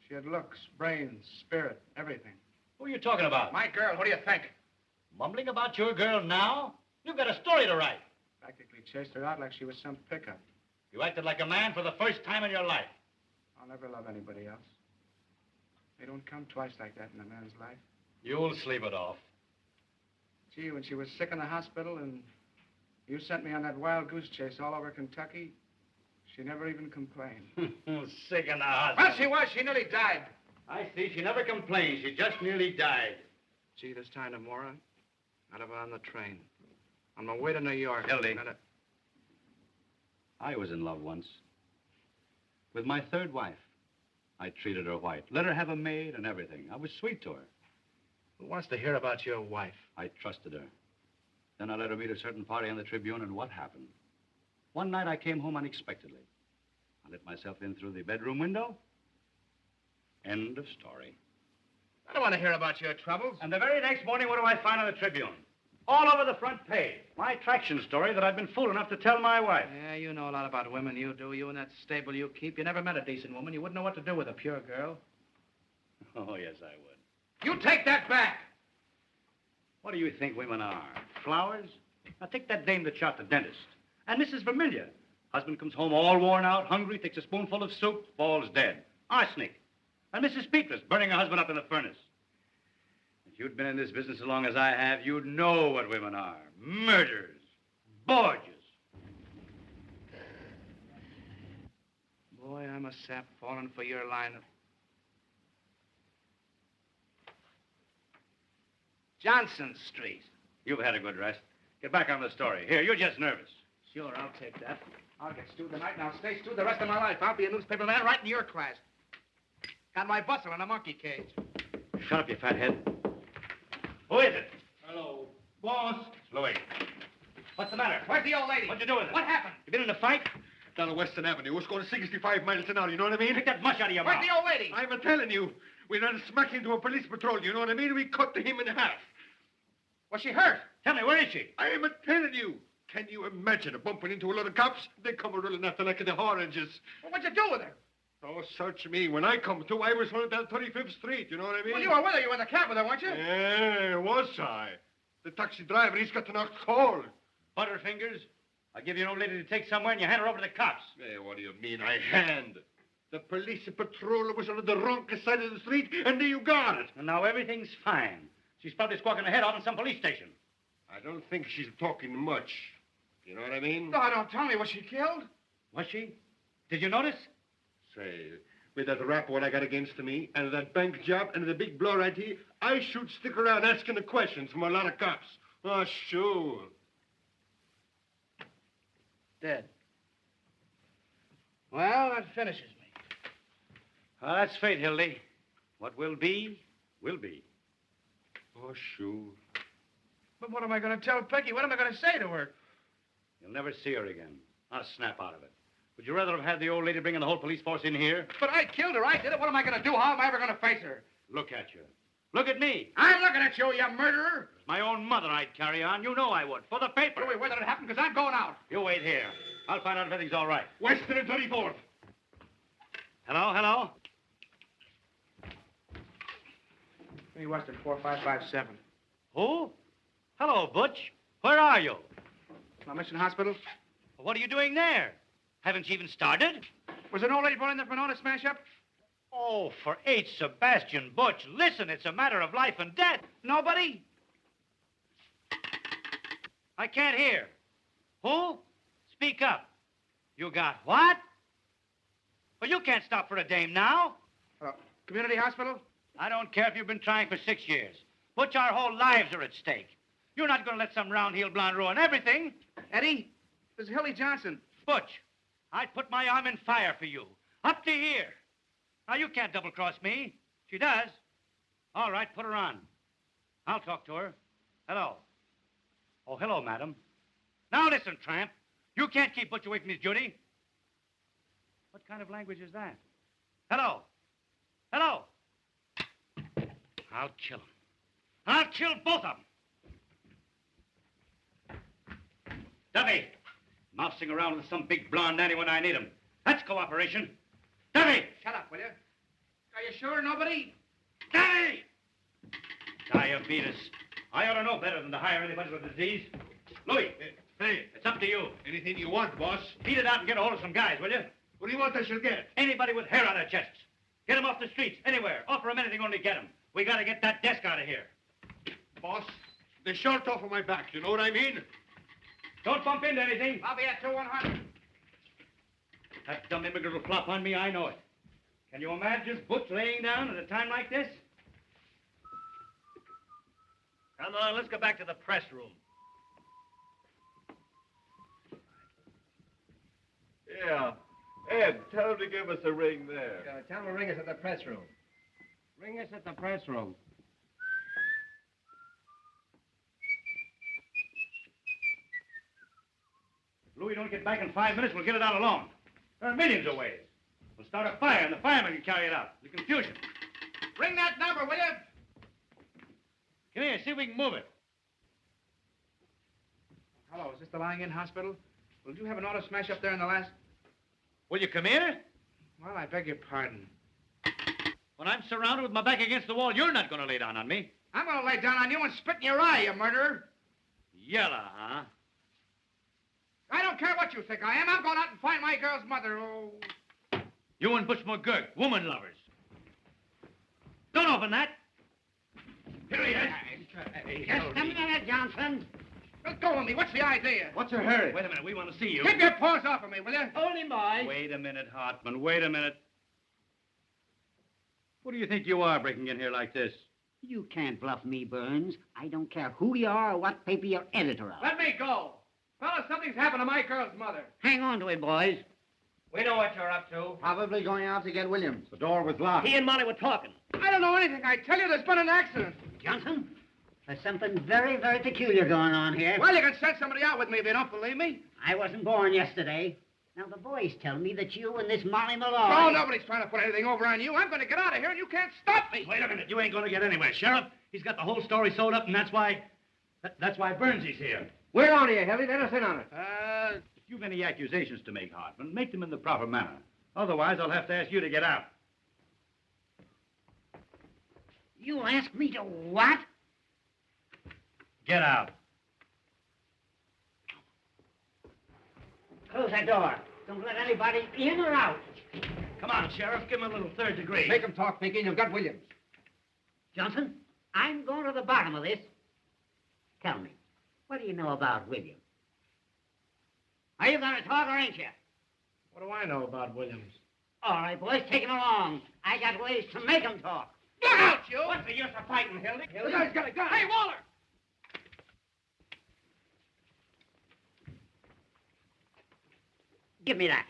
She had looks, brains, spirit, everything. Who are you talking about? My girl, what do you think? Mumbling about your girl now? You've got a story to write. Practically chased her out like she was some pickup. You acted like a man for the first time in your life. I'll never love anybody else. They don't come twice like that in a man's life. You'll sleep it off. Gee, when she was sick in the hospital and you sent me on that wild goose chase all over Kentucky, she never even complained. Sick in the hospital. Well, she was. She nearly died. I see. She never complained. She just nearly died. Gee, this time tomorrow, I'd have her on the train. On my way to New York. Hildy. I was in love once. With my third wife. I treated her white. Let her have a maid and everything. I was sweet to her. Who wants to hear about your wife? I trusted her. Then I let her meet a certain party on the Tribune, and what happened? One night I came home unexpectedly. I let myself in through the bedroom window. End of story. I don't want to hear about your troubles. And the very next morning, what do I find on the Tribune? All over the front page. My traction story that I've been fool enough to tell my wife. Yeah, you know a lot about women, you do. You and that stable you keep. You never met a decent woman. You wouldn't know what to do with a pure girl. Oh, yes, I would. You take that back! What do you think women are? Flowers? Now, take that dame that shot the dentist. And Mrs. Vermillion. Husband comes home all worn out, hungry, takes a spoonful of soup, falls dead. Arsenic. And Mrs. Petrus burning her husband up in the furnace. If you'd been in this business as long as I have, you'd know what women are. Murderers. Borgias. Boy, I'm a sap falling for your line of... Johnson Street. You've had a good rest. Get back on the story. Here, you're just nervous. Sure, I'll take that. I'll get stewed tonight, and I'll stay stewed the rest of my life. I'll be a newspaper man right in your class. Got my bustle in a monkey cage. Shut up, you fathead. Who is it? Hello. Boss. Louis. What's the matter? Where's the old lady? What'd you do with her? What happened? You been in a fight? Down on Western Avenue. It's going 65 miles an hour, you know what I mean? Take that mush out of your Where's mouth. the old lady? I'm telling you. We ran smack into a police patrol, you know what I mean? We cut him in half. Was she hurt? Tell me, where is she? I am telling you. Can you imagine her bumping into a lot of cops? They come a-rolling after like the oranges. Well, what'd you do with her? Oh, search me. When I come to, I was running down 35th Street, you know what I mean? Well, you were with her. You were in the cab with her, weren't you? Yeah, was I? The taxi driver, he's got to knock cold. Butterfingers. I'll give you an old lady to take somewhere and you hand her over to the cops. Hey, what do you mean, I hand? The police patrol was on the wrong side of the street, and there you got it. And now everything's fine. She's probably squawking her head off in some police station. I don't think she's talking much. You know what I mean? No, don't tell me. Was she killed? Was she? Did you notice? Say, with that rap what I got against me, and that bank job, and the big blow right here, I should stick around asking the questions from a lot of cops. Oh, sure. Dead. Well, that finishes me. Well, that's fate, Hildy. What will be, will be. Oh, sure. But what am I going to tell Becky? What am I going to say to her? You'll never see her again. I'll snap out of it. Would you rather have had the old lady bringing the whole police force in here? But I killed her. I did it. What am I going to do? How am I ever going to face her? Look at you. Look at me. I'm looking at you, you murderer. My own mother I'd carry on. You know I would. For the paper. Wait, where did it happen? Because I'm going out. You wait here. I'll find out if everything's all right. Western and 34th. Hello, hello? 3 Western 4557. Who? Hello, Butch. Where are you? My mission hospital. What are you doing there? Haven't you even started? Was an old lady brought in there for an auto smash up? Oh, for H. Sebastian Butch. Listen, it's a matter of life and death. Nobody? I can't hear. Who? Speak up. You got what? Well, you can't stop for a dame now. Community hospital? I don't care if you've been trying for 6 years. Butch, our whole lives are at stake. You're not going to let some round-heel blonde ruin everything. Eddie, this is Hildy Johnson. Butch, I'd put my arm in fire for you. Up to here. Now, you can't double-cross me. She does. All right, put her on. I'll talk to her. Hello. Oh, hello, madam. Now, listen, tramp. You can't keep Butch away from his duty. What kind of language is that? Hello. Hello. I'll kill him. I'll kill both of them. Duffy, mousing around with some big blonde nanny when I need him. That's cooperation. Duffy! Shut up, will you? Are you sure nobody? Duffy! Diabetes. I ought to know better than to hire anybody with a disease. Louis, hey, it's up to you. Anything you want, boss. Beat it out and get a hold of some guys, will you? What do you want I shall get? Anybody with hair on their chests. Get them off the streets, anywhere. Offer them anything, only get them. We gotta get that desk out of here. Boss, they're short off of my back. You know what I mean? Don't bump into anything. I'll be at 2-100. That dumb immigrant will flop on me, I know it. Can you imagine Butch laying down at a time like this? Come on, let's go back to the press room. Yeah. Ed, tell him to give us a ring there. Tell him to ring us at the press room. Ring us at the press room. If Louis don't get back in 5 minutes, we'll get it out alone. There are millions of ways. We'll start a fire, and the firemen can carry it out. The confusion. Ring that number, will you? Come here, see if we can move it. Hello, is this the lying-in hospital? Well, did you have an auto smash up there in the last... Will you come here? Well, I beg your pardon. When I'm surrounded with my back against the wall, you're not going to lay down on me. I'm going to lay down on you and spit in your eye, you murderer. Yella, huh? I don't care what you think I am. I'm going out and find my girl's mother. Oh. You and Butch McGurk, woman lovers. Don't open that. Here he is. Just a minute, Johnson. Let go of me. What's the idea? What's her hurry? Wait a minute. We want to see you. Keep your paws off of me, will you? Hold him, boy. Wait a minute, Hartman. Wait a minute. What do you think you are breaking in here like this? You can't bluff me, Burns. I don't care who you are or what paper you're editor of. Let me go. Fellas, something's happened to my girl's mother. Hang on to it, boys. We know what you're up to. Probably going out to get Williams. The door was locked. He and Molly were talking. I don't know anything. I tell you, there's been an accident. Johnson, there's something very, very peculiar going on here. Well, you can send somebody out with me if you don't believe me. I wasn't born yesterday. Now, the boys tell me that you and this Molly Malloy... No, nobody's trying to put anything over on you. I'm going to get out of here, and you can't stop me. Wait a minute. You ain't going to get anywhere, Sheriff. He's got the whole story sewed up, and that's why Burnsy's here. We're on to you, Hilly. Let us in on it. If you've any accusations to make, Hartman, make them in the proper manner. Otherwise, I'll have to ask you to get out. You ask me to what? Get out. Close that door. Don't let anybody in or out. Come on, Sheriff. Give him a little third degree. Make him talk, Pinky. You've got Williams. Johnson, I'm going to the bottom of this. Tell me, what do you know about Williams? Are you going to talk or ain't you? What do I know about Williams? All right, boys, take him along. I got ways to make him talk. Look out, you! What's the use of fighting, Hildy? The guy's got a gun. Hey, Waller! Give me that.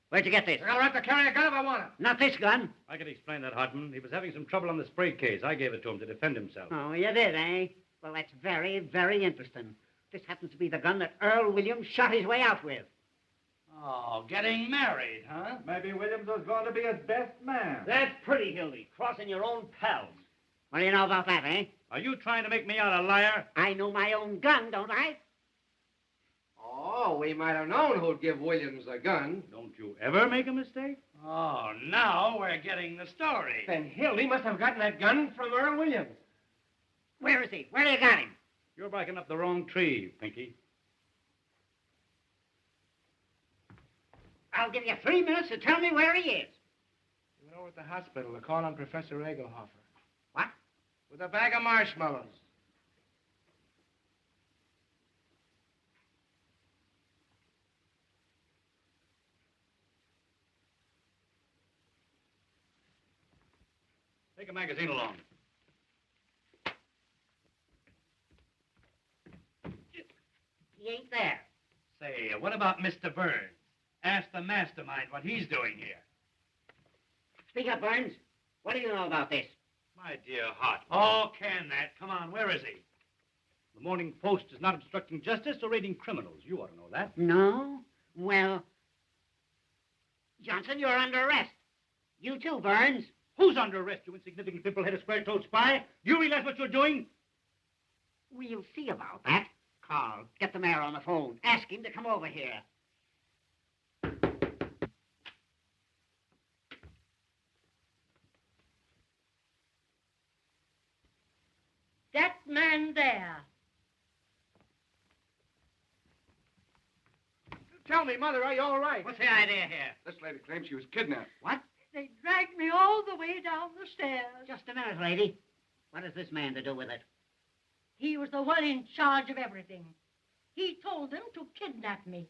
Where'd you get this? I got a right to carry a gun if I want it. Not this gun. I can explain that, Hartman. He was having some trouble on the spray case. I gave it to him to defend himself. Oh, you did, eh? Well, that's very, very interesting. This happens to be the gun that Earl Williams shot his way out with. Oh, getting married, huh? Maybe Williams was going to be his best man. That's pretty, Hildy. Crossing your own pals. What do you know about that, eh? Are you trying to make me out a liar? I know my own gun, don't I? Oh, we might have known who'd give Williams a gun. Don't you ever make a mistake? Oh, now we're getting the story. Then Hildy must have gotten that gun from Earl Williams. Where is he? Where do you got him? You're barking up the wrong tree, Pinky. I'll give you 3 minutes to tell me where he is. He went over at the hospital to call on Professor Egelhofer. What? With a bag of marshmallows. Take a magazine along. He ain't there. Say, what about Mr. Burns? Ask the mastermind what he's doing here. Speak up, Burns. What do you know about this? My dear Hart. Oh, can that? Come on, where is he? The Morning Post is not obstructing justice or raiding criminals. You ought to know that. No? Well, Johnson, you're under arrest. You too, Burns. Who's under arrest, you insignificant pimple-headed square-toed spy? You realize what you're doing? We'll see about that. Carl, get the mayor on the phone. Ask him to come over here. That man there. Tell me, Mother, are you all right? What's the idea here? This lady claims she was kidnapped. What? They dragged me all the way down the stairs. Just a minute, lady. What has this man to do with it? He was the one in charge of everything. He told them to kidnap me.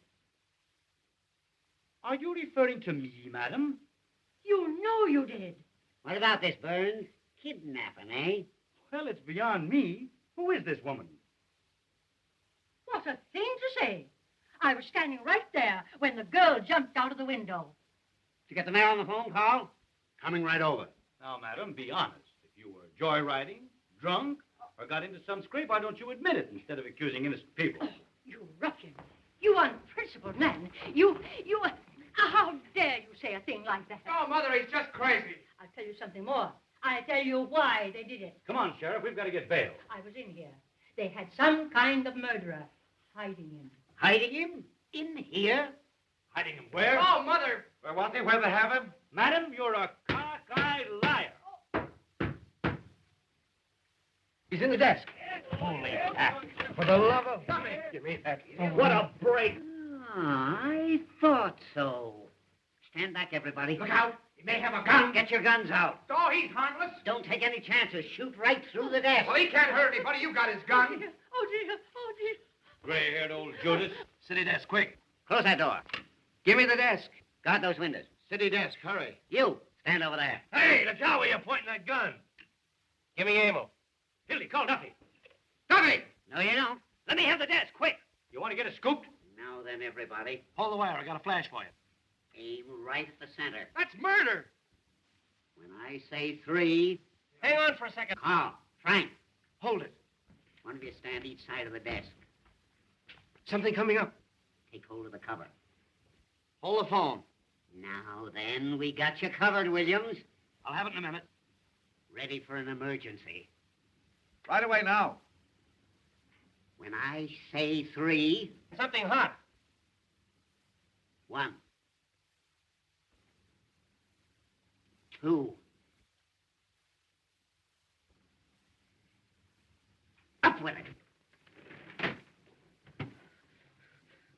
Are you referring to me, madam? You know you did. What about this, Burns? Kidnapping, eh? Well, it's beyond me. Who is this woman? What a thing to say. I was standing right there when the girl jumped out of the window. Did you get the mayor on the phone, Carl? Coming right over. Now, madam, be honest. If you were joyriding, drunk, or got into some scrape, why don't you admit it instead of accusing innocent people? You ruffian. You unprincipled man. How dare you say a thing like that? Oh, Mother, he's just crazy. I'll tell you something more. I'll tell you why they did it. Come on, Sheriff, we've got to get bail. I was in here. They had some kind of murderer hiding him. Hiding him? In here? Hiding him where? Oh, Mother. Where was he? Where they have him? Madam, you're a cockeyed liar. He's in the desk. Holy hat. For the love of... Give me that phone. What a break. I thought so. Stand back, everybody. Look out. He may have a gun. Get your guns out. Oh, he's harmless. Don't take any chances. Shoot right through the desk. Well, he can't hurt anybody. You got his gun. Oh, dear. Oh, dear. Gray-haired old Judas. City desk, quick. Close that door. Give me the desk. Guard those windows. City desk, hurry. You, stand over there. Hey, look out where you're pointing that gun. Give me ammo. Hildy, call Duffy. Duffy! No, you don't. Let me have the desk, quick. You want to get it scooped? Now then, everybody. Hold the wire. I got a flash for you. Aim right at the center. That's murder. When I say 3... Hang on for a second. Carl, Frank, Hold it. one of you stand each side of the desk. Something coming up. Take hold of the cover. Hold the phone. Now then, we got you covered, Williams. I'll have it in a minute. Ready for an emergency. Right away now. When I say 3... Something hot. 1. 2. Up with it.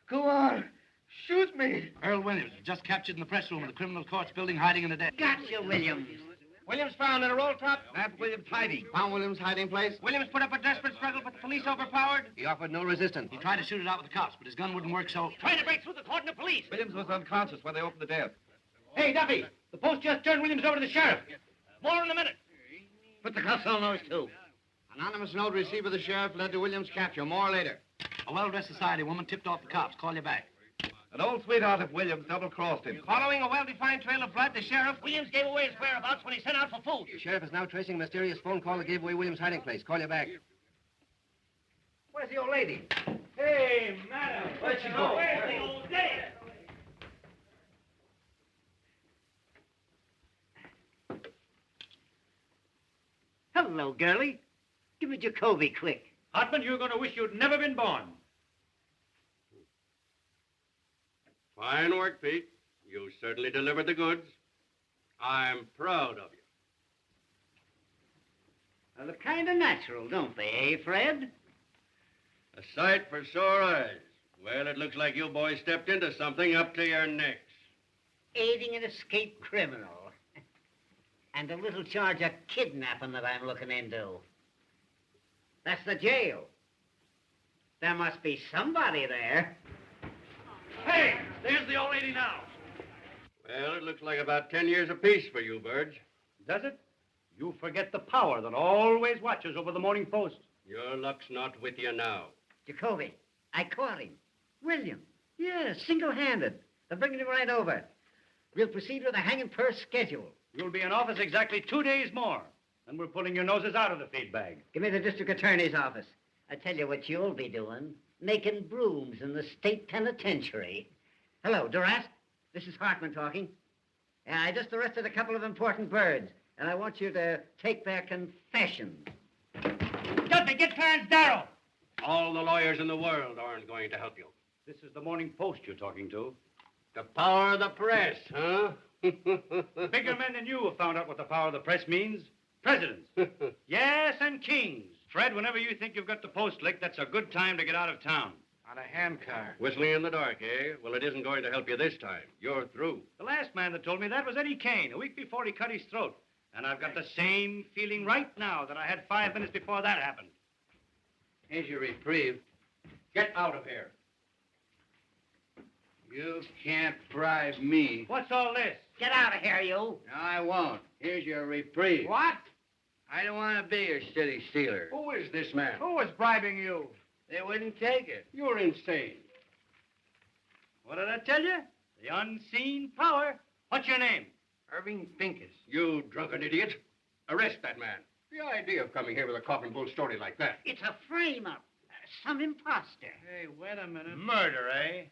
Go on. Shoot me. Earl Williams, just captured in the press room of the criminal courts building, hiding in a desk. Gotcha, Williams. Williams found in a roll top. Map Williams hiding. Found Williams' hiding place? Williams put up a desperate struggle, but the police overpowered. He offered no resistance. He tried to shoot it out with the cops, but his gun wouldn't work, so... Trying to break through the cordon of police. Williams was unconscious when they opened the desk. Hey, Duffy, the post just turned Williams over to the sheriff. More in a minute. Put the cuffs on those two. Anonymous note received by the sheriff led to Williams' capture. More later. A well-dressed society woman tipped off the cops. Call you back. An old sweetheart of Williams double-crossed him. Following a well-defined trail of blood, the sheriff, Williams gave away his whereabouts when he sent out for food. The sheriff is now tracing a mysterious phone call that gave away Williams' hiding place. Call you back. Where's the old lady? Hey, madam. Where'd she go? Where's the old lady? Hello, girlie. Give me Jacoby, quick. Hartman, you're going to wish you'd never been born. Fine work, Pete. You certainly delivered the goods. I'm proud of you. They look kind of natural, don't they, eh, Fred? A sight for sore eyes. Well, it looks like you boys stepped into something up to your necks. Aiding an escaped criminal. And a little charge of kidnapping that I'm looking into. That's the jail. There must be somebody there. Hey, there's the old lady now. Well, it looks like about 10 years apiece for you, Burge. Does it? You forget the power that always watches over the Morning Post. Your luck's not with you now. Jacoby, I caught him. William. Yes, single-handed. They're bringing him right over. We'll proceed with a hanging per schedule. You'll be in office exactly 2 days more, and we're pulling your noses out of the feed bag. Give me the district attorney's office. I tell you what you'll be doing. Making brooms in the state penitentiary. Hello, Duras. This is Hartman talking. I just arrested a couple of important birds, and I want you to take their confessions. Dudley, get Clarence Darrow. All the lawyers in the world aren't going to help you. This is the Morning Post you're talking to. The power of the press, huh? Bigger men than you have found out what the power of the press means. Presidents. Yes, and kings. Fred, whenever you think you've got the post licked, that's a good time to get out of town. On a handcar. Whistling in the dark, eh? Well, it isn't going to help you this time. You're through. The last man that told me that was Eddie Kane, a week before he cut his throat. And I've got the same feeling right now that I had 5 minutes before that happened. Here's your reprieve. Get out of here. You can't bribe me. What's all this? Get out of here, you. No, I won't. Here's your reprieve. What? I don't want to be your city stealer. Who is this man? Who was bribing you? They wouldn't take it. You're insane. What did I tell you? The unseen power. What's your name? Irving Pincus. You drunken idiot. Arrest that man. The idea of coming here with a coffin bull story like that. It's a frame-up. Some imposter. Hey, wait a minute. Murder, eh?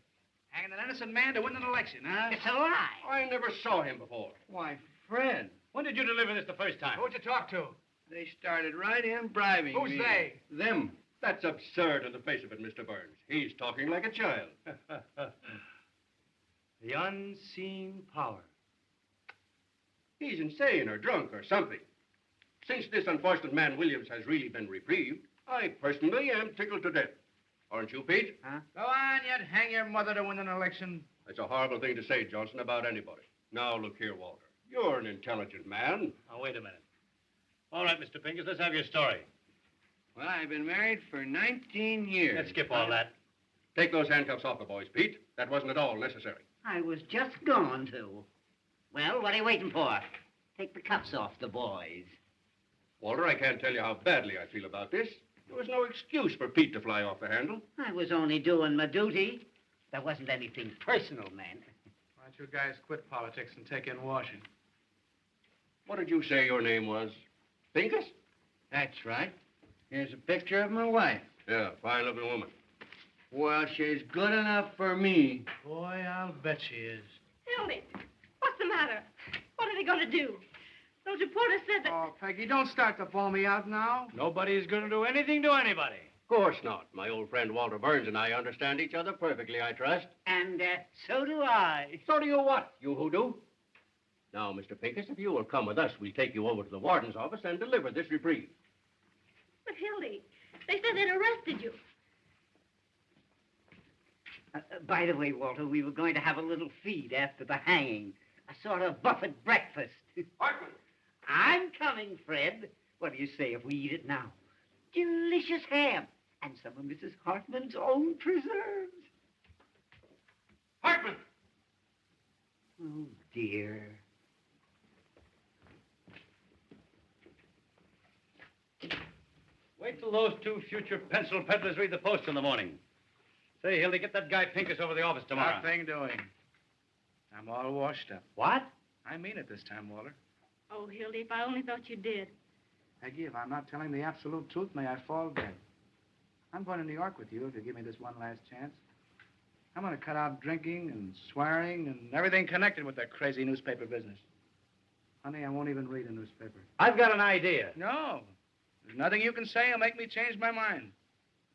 Hanging an innocent man to win an election, huh? It's a lie. I never saw him before. Why, Fred. When did you deliver this the first time? Who'd you talk to? They started right in bribing Who's me. they? Them. That's absurd on the face of it, Mr. Burns. He's talking like a child. The unseen power. He's insane or drunk or something. Since this unfortunate man Williams has really been reprieved, I personally am tickled to death. Aren't you, Pete? Huh? Go on, you'd hang your mother to win an election. That's a horrible thing to say, Johnson, about anybody. Now, look here, Walter. You're an intelligent man. Now, wait a minute. All right, Mr. Pincus, let's have your story. Well, I've been married for 19 years. Let's skip all that. Take those handcuffs off the boys, Pete. That wasn't at all necessary. I was just going to. Well, what are you waiting for? Take the cuffs off the boys. Walter, I can't tell you how badly I feel about this. There was no excuse for Pete to fly off the handle. I was only doing my duty. There wasn't anything personal, man. Why don't you guys quit politics and take in washing? What did you say your name was? Pincus? That's right. Here's a picture of my wife. Yeah, fine-looking woman. Well, she's good enough for me. Boy, I'll bet she is. Hildy, what's the matter? What are they going to do? Those reporters said that... Oh, Peggy, don't start to bawl me out now. Nobody's going to do anything to anybody. Of course not. My old friend Walter Burns and I understand each other perfectly, I trust. And so do I. So do you what, you hoodoo? Now, Mr. Pincus, if you will come with us, we'll take you over to the warden's office and deliver this reprieve. But, Hildy, they said they'd arrested you. By the way, Walter, we were going to have a little feed after the hanging. A sort of buffet breakfast. Hartman! I'm coming, Fred. What do you say if we eat it now? Delicious ham. And some of Mrs. Hartman's own preserves. Hartman! Oh, dear. Wait till those 2 future pencil peddlers read the Post in the morning. Say, Hildy, get that guy Pincus over to the office tomorrow. Nothing doing. I'm all washed up. What? I mean it this time, Walter. Oh, Hildy, if I only thought you did. Peggy, if I'm not telling the absolute truth, may I fall dead. I'm going to New York with you if you give me this one last chance. I'm going to cut out drinking and swearing and everything connected with that crazy newspaper business. Honey, I won't even read a newspaper. I've got an idea. No. There's nothing you can say will make me change my mind.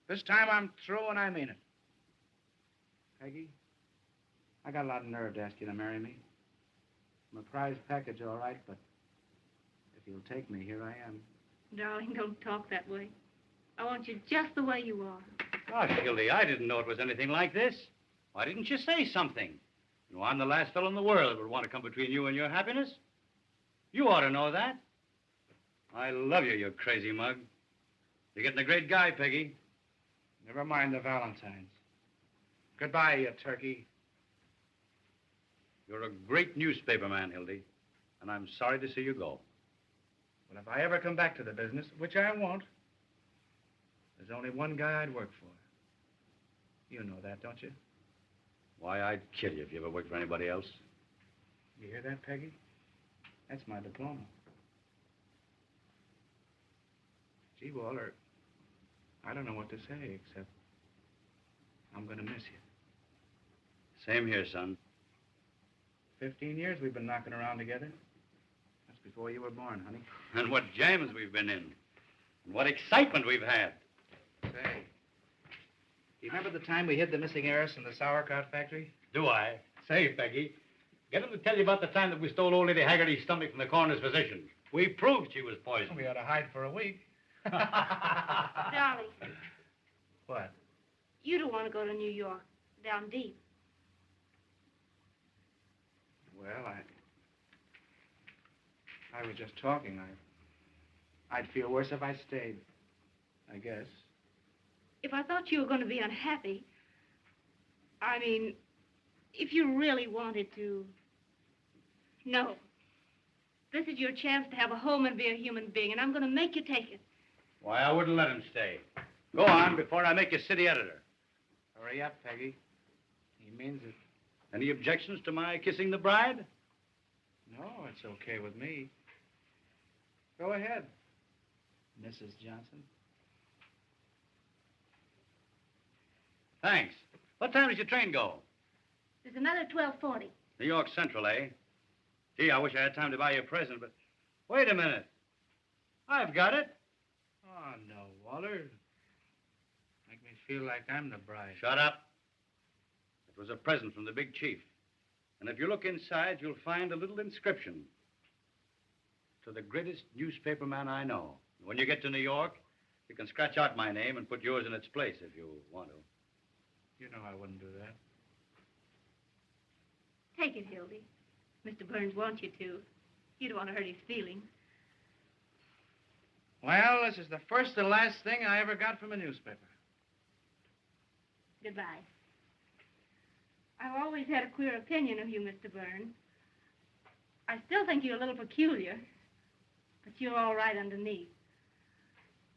This time I'm through and I mean it. Peggy, I got a lot of nerve to ask you to marry me. I'm a prize package, all right, but if you'll take me, here I am. Darling, don't talk that way. I want you just the way you are. Gosh, Hildy, I didn't know it was anything like this. Why didn't you say something? You know, I'm the last fellow in the world that would want to come between you and your happiness. You ought to know that. I love you, you crazy mug. You're getting a great guy, Peggy. Never mind the Valentines. Goodbye, you turkey. You're a great newspaper man, Hildy, and I'm sorry to see you go. Well, if I ever come back to the business, which I won't, there's only one guy I'd work for. You know that, don't you? Why, I'd kill you if you ever worked for anybody else. You hear that, Peggy? That's my diploma. Gee, Walter, I don't know what to say except I'm going to miss you. Same here, son. 15 years we've been knocking around together. That's before you were born, honey. And what jams we've been in. And what excitement we've had. Say, do you remember the time we hid the missing heiress in the sauerkraut factory? Do I? Say, Peggy, get him to tell you about the time that we stole old Lady Haggerty's stomach from the coroner's physician. We proved she was poisoned. We ought to hide for a week. Darling, What? you don't want to go to New York, down deep. Well, I was just talking. I'd feel worse if I stayed, I guess. If I thought you were going to be unhappy, I mean, if you really wanted to. No. This is your chance to have a home and be a human being, and I'm going to make you take it. Why, I wouldn't let him stay. Go on before I make you city editor. Hurry up, Peggy. He means it. Any objections to my kissing the bride? No, it's okay with me. Go ahead, Mrs. Johnson. Thanks. What time does your train go? There's another 12:40. New York Central, eh? Gee, I wish I had time to buy you a present, but... Wait a minute. I've got it. Oh, no, Walter. Make me feel like I'm the bride. Shut up. It was a present from the big chief. And if you look inside, you'll find a little inscription. To the greatest newspaper man I know. When you get to New York, you can scratch out my name and put yours in its place if you want to. You know I wouldn't do that. Take it, Hildy. Mr. Burns wants you to. You don't want to hurt his feelings. Well, this is the first and last thing I ever got from a newspaper. Goodbye. I've always had a queer opinion of you, Mr. Burns. I still think you're a little peculiar, but you're all right underneath.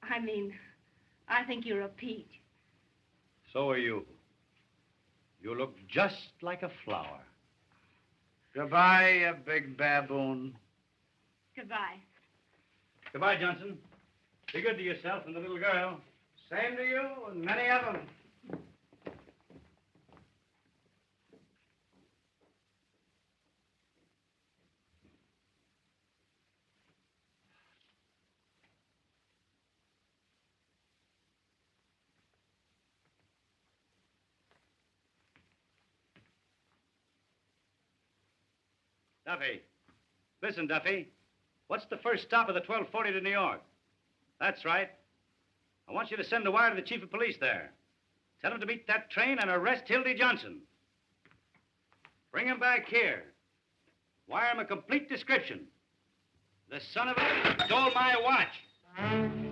I mean, I think you're a peach. So are you. You look just like a flower. Goodbye, you big baboon. Goodbye. Goodbye, Johnson. Be good to yourself and the little girl. Same to you and many of them. Duffy. Listen, Duffy. What's the first stop of the 12:40 to New York? That's right. I want you to send a wire to the chief of police there. Tell him to beat that train and arrest Hildy Johnson. Bring him back here. Wire him a complete description. The son of a stole my watch.